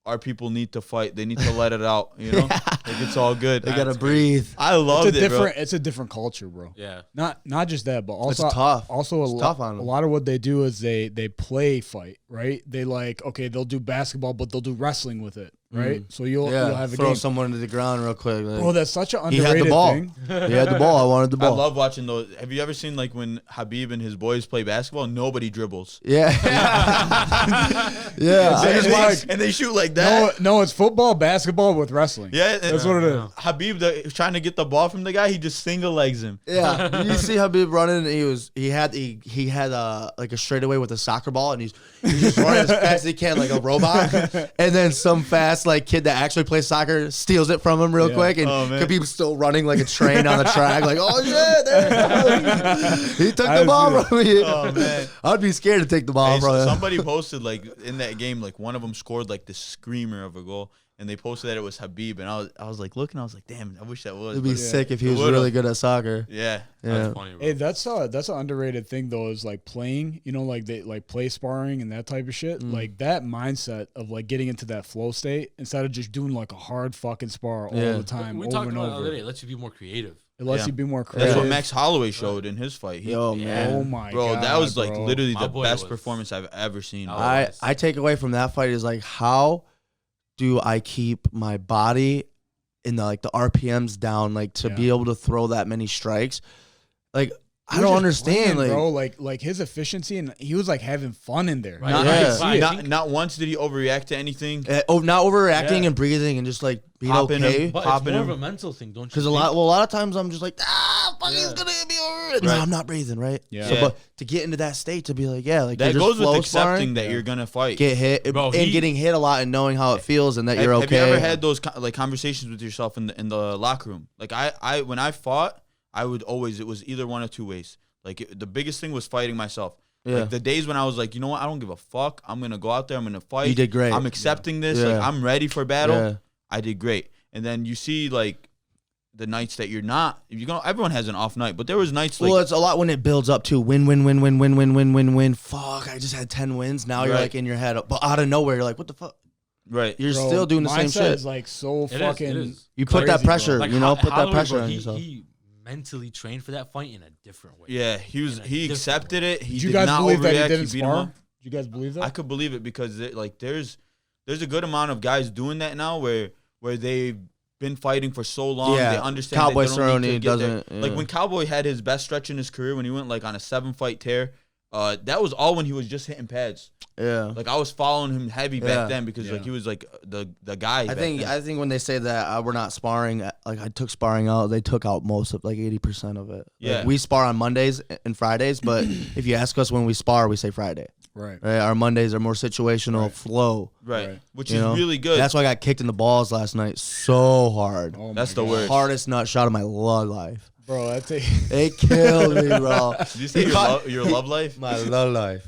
our people need to fight. They need to let it out. Like it's all good. They gotta breathe. I loved it, bro. It's a different culture, bro. Yeah. Not just that, but also tough. Also, It's tough on a them. lot of what they do is they play fight, right? They they'll do basketball, but they'll do wrestling with it, right? So you'll have a throw game. someone to the ground real quick. Like, Bro, that's such an he had underrated the ball. thing. He had the ball. I wanted the I ball. love watching those. Have you ever seen like when Habib and his boys play basketball? Nobody dribbles. Yeah. yeah. I And just they, watched- and they shoot like that. No, it's football, basketball with wrestling. Yeah, That's what it is. Habib trying to get the ball from the guy. He just single legs him. Yeah, you see Habib running. He had like a straightaway with a soccer ball, and he's just running as fast as he can like a robot. And then some fast like kid that actually plays soccer steals it from him real Yeah. quick, and Oh, man. Habib's still running like a train on the track. Like, oh shit, there it goes. He took the I ball see from me. Oh man. I'd be scared to take the ball Hey, from him. somebody posted like in that game, like one of them scored like this screamer of a goal, and they posted that it was Habib, and I was like looking, I was like, damn, I wish that was. It'd be but- sick if he It was would've. really good at soccer. Yeah. Yeah. That's funny, bro. Hey, that's an underrated thing though. Is like playing, like they like play sparring and that type of shit. Mm. Like that mindset of like getting into that flow state instead of just doing like a hard fucking spar all Yeah. the time, We over talked and about it the other over. day. It lets you be more creative. It lets Yeah. you be more That's creative. what Max Holloway showed in his fight. Yo, man. Oh my Bro, god, that was like bro. literally My the boy best was- performance I've ever seen. Oh, bro. I take away from that fight is like, how do I keep my body in the RPMs down, like to be able to throw that many strikes? Like, I He was don't just understand, playing, like, bro. Like his efficiency, and he was like having fun in there. Right. Not, Yeah. I could see it. not once did he overreact to anything. not overreacting Yeah. and breathing and just like being Popping okay. him. But it's Popping more of him. a mental thing, don't you? Because a lot of times I'm just like, fuck, he's gonna hit me over. No, Right. I'm not breathing, right? Yeah. So, Yeah. but to get into that state, to be like, like That you're just goes with flow accepting sparring, that you're gonna fight. get hit, Bro, and he- getting hit a lot and knowing how it feels and that you're Have okay. you ever had those conversations with yourself in the locker room? Like I when I fought, I would always, it was either one of two ways. Like the biggest thing was fighting myself. Yeah. Like the days when I was like, you know what, I don't give a fuck. I'm gonna go out there. I'm gonna fight. You did great. I'm accepting this. Yeah. Like I'm ready for battle. Yeah. I did great. And then you see like the nights that you're not. Everyone has an off night, but there was nights like Well, it's a lot when it builds up to win. Fuck, I just had 10 wins. Now you're Right. like in your head, but out of nowhere, you're like, what the fuck? right. You're Bro, still doing the same mindset shit. Is like so It is, fucking. it is. You put that crazy, bro. pressure, Like, put that Holloway, pressure bro, on he, yourself. he mentally trained for that fight in a different way. Yeah, In a he different accepted it. He Did you did guys not believe that he overreact. didn't beat him spar? up. Did you guys believe that? I could believe it because there's a good amount of guys doing that now where they've been fighting for so long. Yeah. They understand Cowboy that they don't need to Cerrone get there. doesn't- Like yeah. when Cowboy had his best stretch in his career when he went like on a 7-fight tear. That was all when he was just hitting pads. Yeah. Like I was following him heavy Yeah. back then because like he was like the guy. I think when they say that we're not sparring, like I took sparring out, they took out most of like 80% of it. Yeah. Like, we spar on Mondays and Fridays, but if you ask us when we spar, we say Friday. Right. Right? Our Mondays are more situational flow. right, which You is know? really good. That's why I got kicked in the balls last night so hard. Oh That's my the God. worst. Hardest nut shot of my love life. Bro, that's a It killed me, bro. Did you say your love life? My love life.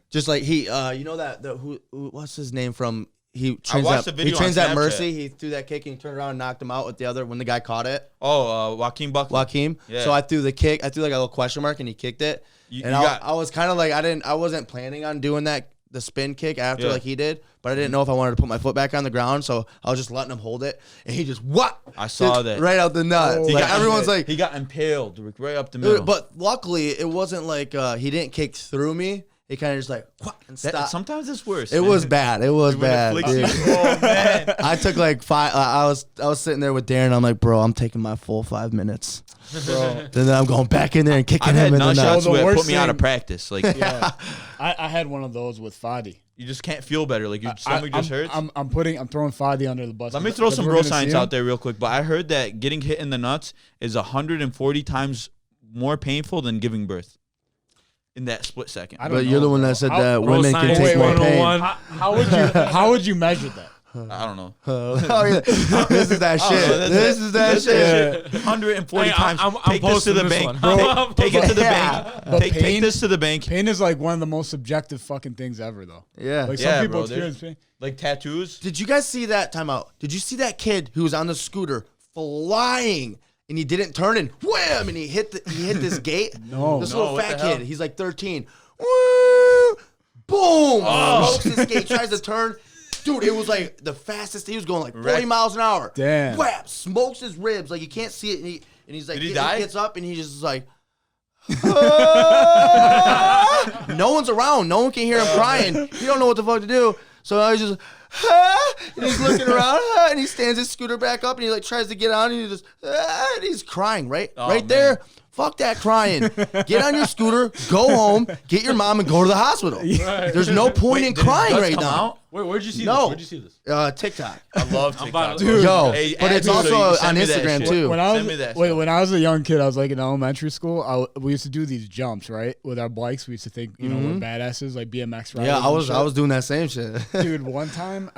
Just like he, you know that who what's his name from? He trains watched that. the He video trains on that Snapchat. Mercy. He threw that kick and he turned around and knocked him out with the other when the guy caught it. Oh, Joaquin Buckley. Joaquin. Yeah. So I threw the kick. I threw like a little question mark and he kicked it. You And got- I was kind of like I wasn't planning on doing the spin kick after Yeah. like he did, but I didn't know if I wanted to put my foot back on the ground, so I was just letting him hold it, and he just what? I saw that. right out the nuts. Oh, Like he got- everyone's like, he got impaled right up the middle. but luckily it wasn't like he didn't kick through me. He kind of just like what and stopped. Sometimes it's worse. It man. was bad. It was When it bad. flicks dude. you- oh man. I took like 5. I was sitting there with Darren. I'm like, bro, I'm taking my full 5 minutes. bro. Then I'm going back in there and kicking I've had him in the nut nuts. shots The where it worst put me out of thing- practice. Like Yeah. I had one of those with Fadi. you just can't feel better. Like your stomach just hurts. I'm throwing Fadi under the bus. Let me throw because some we're bro gonna see science him. out there real quick. But I heard that getting hit in the nuts is 140 times more painful than giving birth in that split second. I don't But you're know, the one bro. that said How- that Bro women can science take more pain. 101. How would you measure that? I don't know. Oh, yeah. This is that I don't shit. know. This is that That's shit. it. 140 Hey, times. I'm Take this to posting the this bank. one. Bro, take it to the Yeah. bank. But Take pain- this to the bank. Pain is like one of the most subjective fucking things ever, though. Yeah. Like Yeah, some people bro, there's- experience pain. Like tattoos. Did you guys see that? Time out. Did you see that kid who was on the scooter flying and he didn't turn and wham and he hit this gate? No. This No, little what fat the hell? kid. He's like 13. Woo! Boom! Oh. Smokes this gate. Tries to turn. Dude, it was like the fastest. He was going like 40 Wreck. miles an hour. Damn. Whap! Smokes his ribs. Like you can't see it. And he's like, Did he die? gets up and he just is like, "Ah!" No one's around. No one can hear him crying. He don't know what the fuck to do. So I was just, "Ah!" and he's looking around, "Ah!" and he stands his scooter back up, and he like tries to get on, and he just, "Ah!" and he's crying right man. there. Fuck that crying. Get on your scooter, go home, get your mom, and go to the hospital. There's no point in Did his crying guts right come now. out? Where'd you see No. this? Where'd you see this? TikTok. I love about TikTok. to- Dude. Yo, Hey, but it's add me so you also can on send me that Instagram shit. too. When I Send was me that wait, shit. when I was a young kid, I was like in elementary school. We used to do these jumps, right, with our bikes. We used to think, you know, we're badasses, like BMX riders. Yeah, I and was shit. doing that same shit. Dude, one time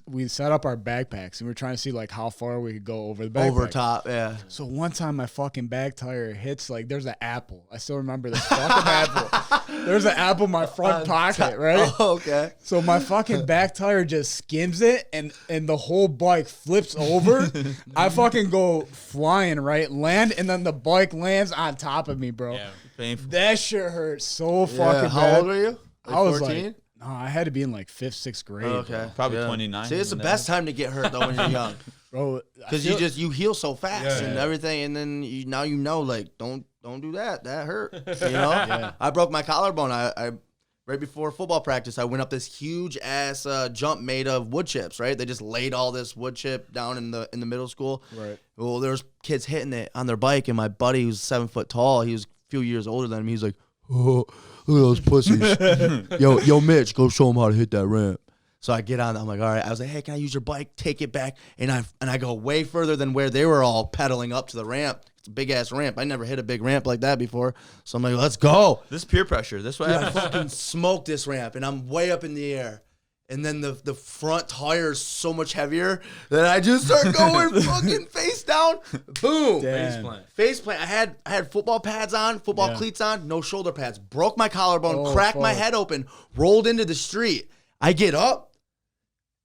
we set up our backpacks and we were trying to see like how far we could go over the backpack. Over top, yeah. So one time my fucking back tire hits like there's an apple. I still remember this fucking apple. There's an apple in my front pocket, right? Oh, okay. So my fucking back tire just skims it and the whole bike flips over. I fucking go flying, right? Land and then the bike lands on top of me, bro. Yeah. Painful. That shit hurt so fucking How bad. old were you? I was 14? like, no, I had to be in like 5th, 6th grade. Okay. Probably Yeah. 29. See, it's the and best time to get hurt though when you're young, Bro. because you heal so fast Yeah, and yeah. everything, and then now you know like don't do that. That hurt. You know. I broke my collarbone. I right before football practice, I went up this huge ass jump made of wood chips. Right, they just laid all this wood chip down in the middle school. Right. Well, there was kids hitting it on their bike, and my buddy, who's 7 foot tall, he was a few years older than me. He's like, "Oh, look at those pussies! yo, Mitch, go show them how to hit that ramp." So I get on. I'm like, all right. I was like, hey, can I use your bike? Take it back, and I go way further than where they were all pedaling up to the ramp. It's a big ass ramp. I never hit a big ramp like that before. So I'm like, let's go. This is peer pressure. This is what Dude, I happens. fucking smoked this ramp, and I'm way up in the air. And then the front tire is so much heavier that I just start going fucking face down. Boom. Damn. Faceplant. Face plant. I had football pads on, football Yeah. cleats on, no shoulder pads. Broke my collarbone, Oh, cracked my fuck. head open, rolled into the street. I get up,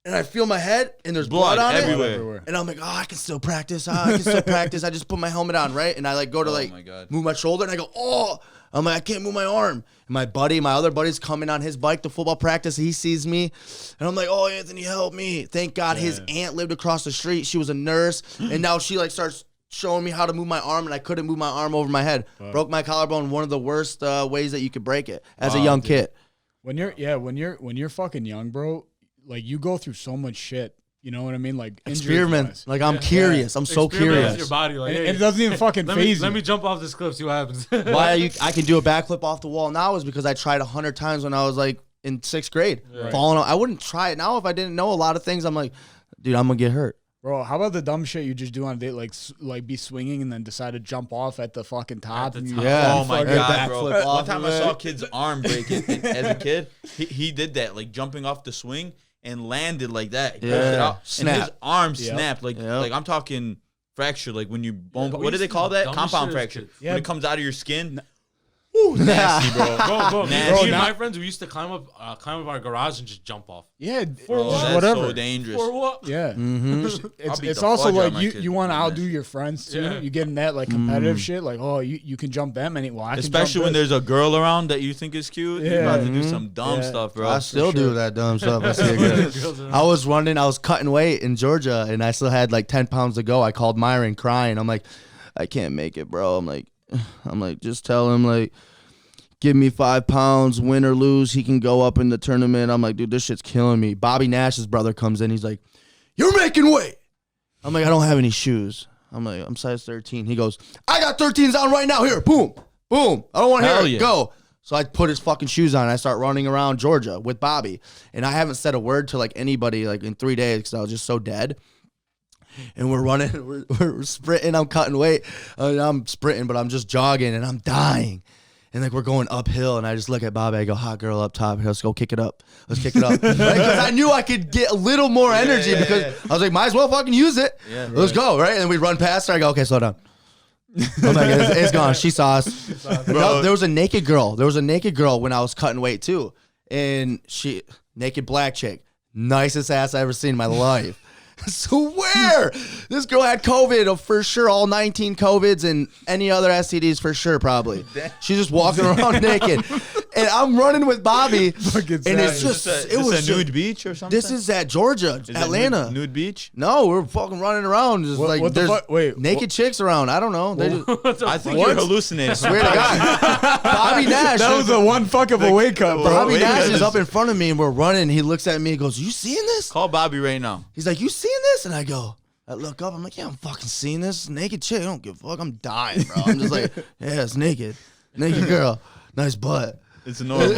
and I feel my head, and there's blood on everywhere. it. And I'm like, oh, I can still practice. I can still practice. I just put my helmet on, right? And I like go to my God. move my shoulder, and I go, oh. I'm like, I can't move my arm. And my other buddy's coming on his bike to football practice. He sees me, and I'm like, oh, Anthony, help me. Thank God his aunt lived across the street. She was a nurse, and now she like starts showing me how to move my arm, and I couldn't move my arm over my head. Broke my collarbone. One of the worst ways that you could break it as a young kid. When you're fucking young, bro, like you go through so much shit You know what I mean? Like Experiment. injuries-wise. Like I'm curious. I'm so Experiment with curious. your body, like, And hey, it doesn't even fucking phase let you. me jump off this cliff, see what happens. I can do a backflip off the wall now is because I tried 100 times when I was like in 6th grade. Right. Falling on, I wouldn't try it now if I didn't know a lot of things. I'm like, dude, I'm gonna get hurt. Bro, how about the dumb shit you just do on a date, like be swinging and then decide to jump off at the fucking top? the and you- top. Yeah. Oh my Fucking god, bro! backflip off One time of I saw it. a kid's arm break as a kid. He did that, like jumping off the swing and landed like that. He pushed it Yeah. out, and his Snap. arm Yep. snapped. Like Yep. like I'm talking fracture. Like when you bone. but we What do used they to call do that? dumb Compound shit as fracture. kids. Yeah. When it comes out of your skin. Nasty, bro. Bro, Nasty. me and Bro, my now- friends, we used to climb up our garage and just jump off. Yeah, Bro, that's whatever. so dangerous. For what? Yeah. Mm-hmm. I'll It's, beat it's the also fudge out of like my you, kids you for want to doing outdo that. your friends too. Yeah. You get in that like competitive shit. Like, oh, you can jump that many. Well, I can Especially jump when this. there's a girl around that you think is cute. You're Yeah. about to do some dumb Yeah. stuff, bro. I still for sure. do that dumb stuff. I see it good. I was cutting weight in Georgia, and I still had like 10 pounds to go. I called Myron crying. I'm like, I can't make it, bro. I'm like, just tell him like, give me 5 pounds, win or lose. He can go up in the tournament. I'm like, dude, this shit's killing me. Bobby Nash's brother comes in. He's like, you're making weight. I'm like, I don't have any shoes. I'm like, I'm size 13. He goes, I got 13s on right now. Here, boom, boom. I don't want to hear Hell it. yeah. Go. So I put his fucking shoes on. And I start running around Georgia with Bobby. And I haven't said a word to like anybody like in 3 days because I was just so dead. And we're running, we're sprinting. I'm cutting weight. I'm sprinting, but I'm just jogging and I'm dying. And like we're going uphill, and I just look at Bobby. I go, "Hot girl up top. Here, let's go kick it up. Let's kick it up." Because I knew I could get a little more energy because I was like, "Might as well fucking use it. Yeah. Let's go." Right? And we run past her. I go, "Okay, slow down." I'm like, it's gone. She saw us. No, there was a naked girl. There was a naked girl when I was cutting weight too, and she naked black chick, nicest ass I ever seen in my life. Swear, this girl had COVID for sure, all 19 COVIDs and any other STDs for sure, probably. She's just walking around naked, and I'm running with Bobby, and it's just Is it was this a nude beach or something? This is at Georgia, Is it Atlanta. nude beach. No, we're fucking running around, just like what the there's fuck? Wait, naked chicks around. I don't know. They just, I think What? you're hallucinating. swear to God, Bobby Nash. that was a one fuck of a wake up, bro. Bobby Wait, Nash guys. is up in front of me, and we're running. He looks at me and goes, "You seeing this?" Call Bobby right now. He's like, "You seeing this?" And I go, I look up. I'm like, "Yeah, I'm fucking seeing this naked chick. I don't give a fuck. I'm dying, bro." I'm just like, "Yeah, it's naked girl, nice butt." It's annoying.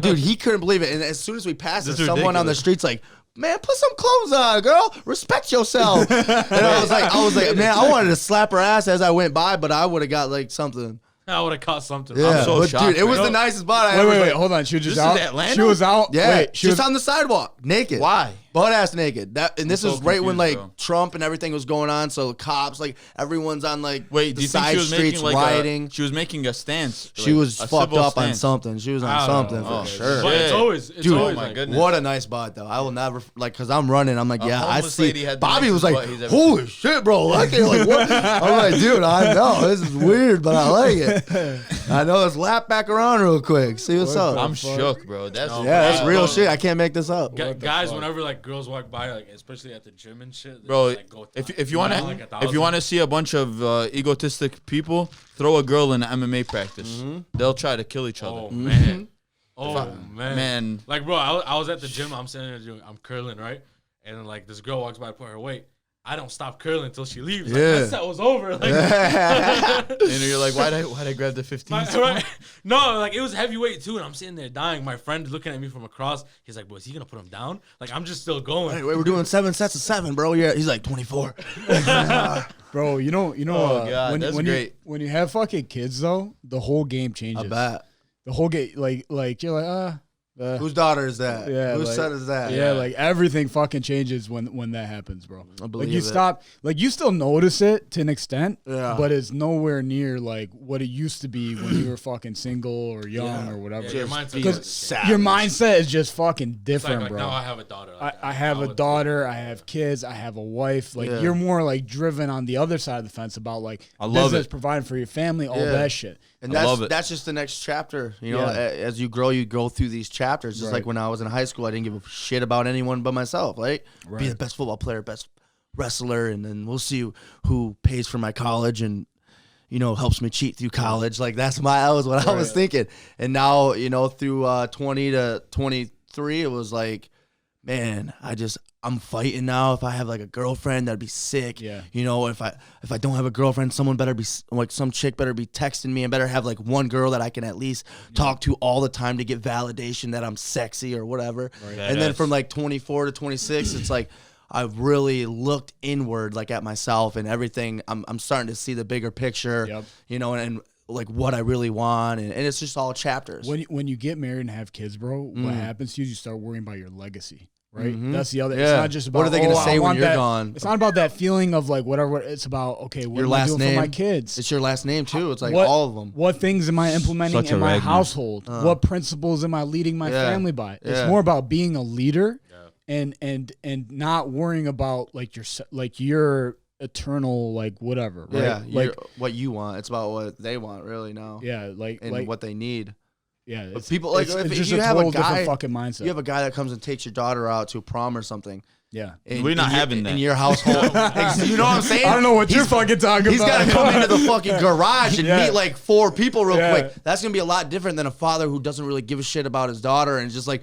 Dude, he couldn't believe it. And as soon as we passed it, This is someone on the ridiculous. street's like, "Man, put some clothes on, girl. Respect yourself." And I was like, man, I wanted to slap her ass as I went by, but I would have got like something. I would have caught something. Yeah, so but shocked, dude, it was man. the nicest spot I Wait, ever. wait, hold on. She was just This is out. Atlanta? She was out. Yeah, Wait, she just was on the sidewalk, naked. Why? Butt ass naked. And this so is right when confused, like bro. Trump and everything was going on. So the cops, like everyone's on like Wait, the do you think side she was streets making like rioting. she was making a stance? She like, was a fucked civil up on stance? something. She was on I don't something know. for sure. But it's Yeah. always, Dude, Oh always my like, goodness. What a nice bot though. I will never like because I'm running. I'm like, yeah, I homeless see. lady had the Bobby was nicest like, butt he's ever holy shit, bro. Like, like what? I'm like, dude, I know this is weird, but I like it. I know. Let's lap back around real quick. See what's up. I'm shook, bro. That's No, Yeah, that's Bro. real shit. I can't make this up. guys, fuck? whenever like girls walk by, like especially at the gym and shit, they Bro, just, like, go if you want like, to if you want to see a bunch of egotistic people, throw a girl in an MMA practice. They'll try to kill each other. oh man, oh man, Man, like bro, I was at the gym. I'm sitting there doing, I'm curling right, and then like this girl walks by, put her weight. I don't stop curling until she leaves. Like, Yeah. that set was over. Like, and you're like, why'd I grab the 15? right? No, like it was heavyweight too, and I'm sitting there dying. My friend looking at me from across. He's like, "Bro, is he gonna put him down?" Like I'm just still going. Hey, we're doing 7 sets of 7, bro. Yeah, he's like 24. bro. You know. Oh, God, that's when great. when you have fucking kids though, the whole game changes. I bet. The whole game, like you're like Whose daughter is that? Yeah, Whose like- son is that? yeah, like everything fucking changes when that happens, bro. I Like believe you it. stop, like you still notice it to an extent, Yeah. but it's nowhere near like what it used to be when you were fucking single or young or whatever. Yeah, your mindset being is sad. Your mindset is just fucking It's like, different, like bro. now I have a daughter. Like, I have now a it's- daughter, I have kids, I have a wife. Like Yeah. you're more like driven on the other side of the fence about like I love business, it. providing for your family, all Yeah. that shit. And I that's love it. that's just the next chapter. You know, Yeah. as you go through these chapters. Just Right. like when I was in high school, I didn't give a shit about anyone but myself. Like, be the best football player, best wrestler, and then we'll see who pays for my college and helps me cheat through college. Like that was what I was thinking. And now through 20 to 23, it was like, man, I'm fighting now. If I have like a girlfriend, that'd be sick. Yeah. You know, if I don't have a girlfriend, someone better be like some chick better be texting me and better have like one girl that I can at least talk to all the time to get validation that I'm sexy or whatever. Right. And then from like 24 to 26, it's like I've really looked inward like at myself and everything. I'm starting to see the bigger picture. Yep. You know, and like what I really want, and it's just all chapters. When you get married and have kids, bro, what happens to you? You start worrying about your legacy, right? Mhm. That's the other. Yeah. It's not just about What are they gonna say I when want you're that. gone? It's not about that feeling of like whatever. It's about okay, what Your am I last doing name. for my kids? It's your last name too. It's like What- all of them. What things am I implementing Such a in my Ragnar. household? What principles am I leading my Yeah. family by? Yeah. It's more about being a leader and not worrying about like your eternal like whatever, right? Yeah, like what you want. It's about what they want, really now, yeah, like and what they need. yeah. But people like if just you a have a total different guy, fucking mindset. you have a guy that comes and takes your daughter out to a prom or something. yeah. We're not having that. in your household. You know what I'm saying? I don't know what you're fucking talking He's about. got to come into the fucking garage and Yeah. meet like 4 people real Yeah. quick. That's gonna be a lot different than a father who doesn't really give a shit about his daughter and just like,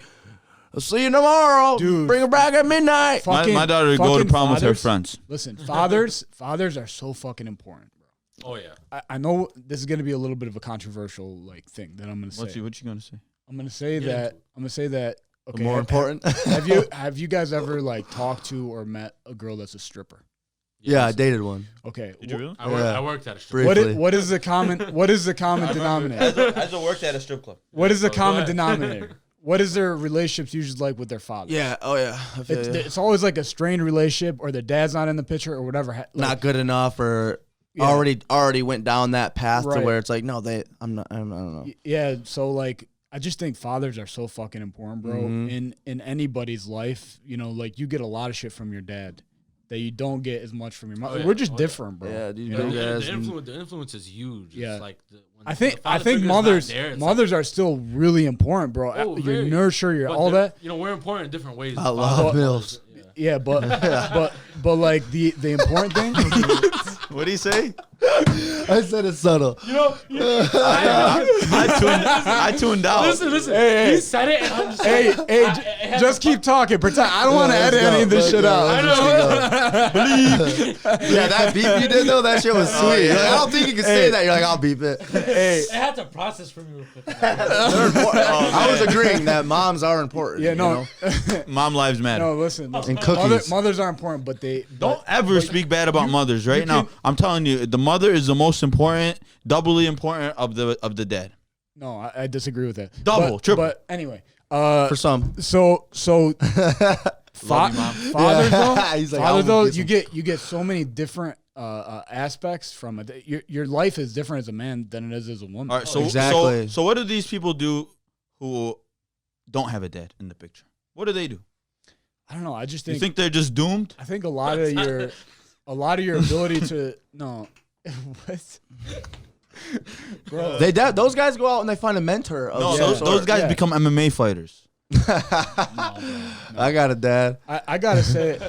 I'll see you tomorrow. Dude. Bring her back at midnight. My daughter would go to fucking prom with her fathers- friends. Listen, fathers are so fucking important, bro. Oh yeah. I know this is gonna be a little bit of a controversial like thing that I'm gonna say. What you gonna say? I'm gonna say that. Okay, More important. have you guys ever like talked to or met a girl that's a stripper? Yeah, I dated one. Okay. Did you really? I worked at a strip. Briefly. What is the common denominator? I just worked at a strip club. What is the Go common ahead. denominator? What is their relationships usually like with their father? Yeah. Oh yeah. I feel ya. It's always like a strained relationship, or their dad's not in the picture, or whatever. Like, Not good enough, or Yeah. already went down that path to Right. where it's like, no, I don't know. Yeah, so like I just think fathers are so fucking important, bro. Mhm. In anybody's life, you know, like you get a lot of shit from your dad that you don't get as much from your mom. Oh, yeah. We're just Oh, yeah. different, bro. Yeah, dude, you big know? ass The and- influence is huge. Yeah. It's like when I the think father figure's not mothers there, it's mothers are still really important, bro. Oh, Your very. nurture, your like, all they're- that. You know, we're important in different ways. I love milfs. Yeah. Yeah, but like the important thing. What do you say? I said it's subtle. You know, I tuned out. listen. Hey, He said it, and I'm just hey, like, hey, it has just a- keep talking. Pretend I don't want to Let's edit go, any of this let's shit go, out. let's just go. Yeah, that beep you did though, that shit was sweet. You're like, I don't think you can say that. You're like, I'll beep it. Hey, I had to process for me real quick. They're important. I was agreeing that moms are important. yeah, you no, know? Mom lives matter. no. Listen, And cookies. mothers are important, but they Don't ever speak bad about mothers. Right now, can- I'm telling you, the mother is the most important, doubly important of the dad. No, I disagree with that. Double, But- triple. But anyway, For some. so Love you, Mom. fathers though, He's like, fathers I'll though, get you get so many different aspects from it. Your life is different as a man than it is as a woman. All right, so Exactly. so what do these people do who don't have a dad in the picture? What do they do? I don't know. I just You think, think they're just doomed? I think a lot of your ability to no. What? Bro, Those guys go out and they find a mentor. Of No, some those sort. guys Yeah. become MMA fighters. I got a dad. I gotta say it.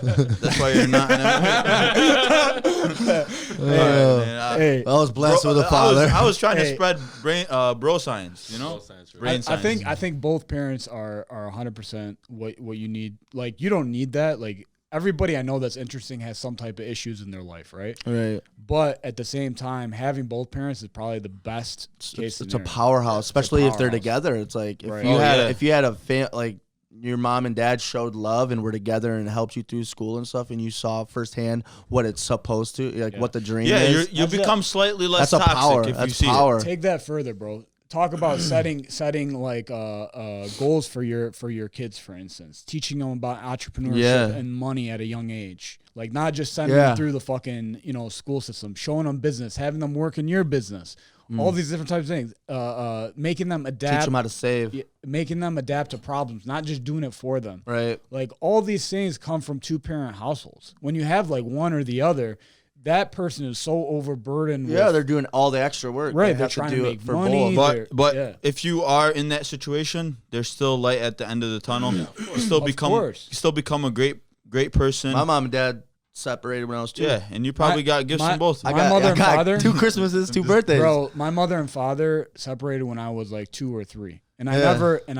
That's why you're not an MMA. Hey, I was blessed with a father. I was trying to Hey. spread bro science, you know? Bro science, right. Brain science. I think both parents are 100% what you need. Like you don't need that. Like everybody I know that's interesting has some type of issues in their life, right? Right. But at the same time, having both parents is probably the best case It's a scenario. powerhouse, especially if they're powerhouse. together. It's like if Right. you Oh, had yeah. if you had a like your mom and dad showed love and were together and helped you through school and stuff, and you saw firsthand what it's supposed to, like what the dream Yeah, is. you become slightly less That's a toxic power. if you That's see power. it. Take that further, bro. Talk about setting like goals for your kids, for instance. Teaching them about entrepreneurship Yeah. and money at a young age. Like not just sending Yeah. them through the fucking school system, showing them business, having them work in your business, all these different types of things. Making them adapt. Teach them how to save. Yeah, making them adapt to problems, not just doing it for them. Right. Like all these things come from 2-parent households. When you have like one or the other, that person is so overburdened. Yeah, with, they're doing all the extra work. Right, They they're have to trying to do make it for money. both. They're- But yeah. if you are in that situation, there's still light at the end of the tunnel. You still course. become a great person. My mom and dad separated when I was 2. Yeah, and you probably got gifts from both. My mother and father- 2 Christmases, 2 birthdays. Bro, my mother and father separated when I was like 2 or 3. And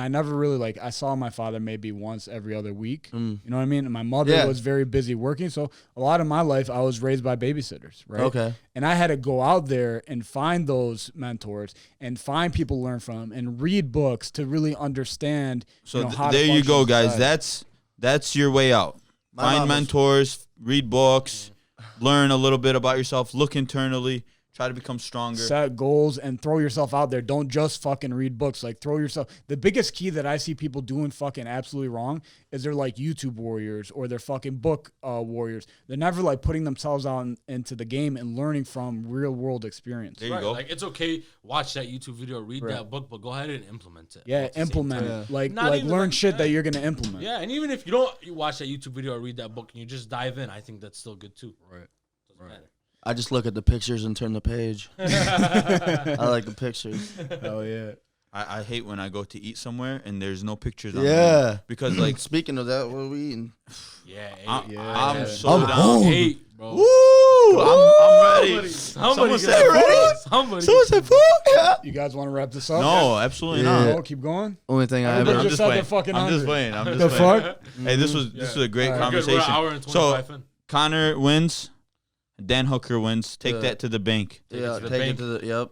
I never really like, I saw my father maybe once every other week. You know what I mean? And my mother was very busy working. So a lot of my life, I was raised by babysitters, right? Okay. And I had to go out there and find those mentors and find people to learn from and read books to really understand. So how there to you go, function in guys. society. That's your way out. Find mentors, read books, learn a little bit about yourself, look internally. Try to become stronger. Set goals and throw yourself out there. Don't just fucking read books. Like, throw yourself. The biggest key that I see people doing fucking absolutely wrong is they're like YouTube warriors or they're fucking book warriors. They're never like putting themselves out into the game and learning from real world experience. There you go. Like, it's okay, watch that YouTube video, read that book, but go ahead and implement it. Yeah, implement it. Like learn like shit that you're gonna implement. Yeah, and even if you watch that YouTube video or read that book and you just dive in, I think that's still good too. Right. Doesn't matter. I just look at the pictures and turn the page. I like the pictures. Oh yeah. I hate when I go to eat somewhere and there's no pictures on Yeah. there. Because like Speaking of that, what are we eating? Yeah, I'm so I'm down. home. 8, bro. Woo! I'm ready. Somebody said ready? Somebody. Someone said food? Yeah. You guys want to wrap this up? No, absolutely Yeah. not. No, keep going. Only thing I Everybody ever. just said they're fucking I'm just hungry. playing. I'm just The playing. fuck? Hey, this was a great All right. Good, we're an conversation. hour and So 25 in. Connor wins. Dan Hooker wins. Take Yeah. that to the bank. Yeah, to the take bank. it to the. Yep.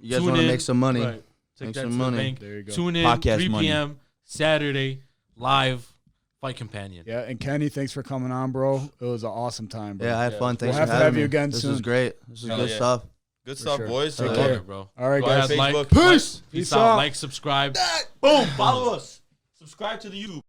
You guys Tune want to in. make some money? Right. Take Make that some to money. the bank. There you go. Tune in, Podcast 3 money. p.m. Saturday, live, Fight Companion. Yeah, and Kenny, thanks for coming on, bro. It was an awesome time, bro. Yeah, I had fun. Thanks We'll have for to having have me. you again This soon. is great. This is Hell good yeah. stuff. Good stuff, sure. boys. Take Uh, care. Yeah, bro. All right, Go guys. ahead, like, Facebook. Peace out. out. Like, subscribe. Boom. Follow us. Subscribe to the YouTube.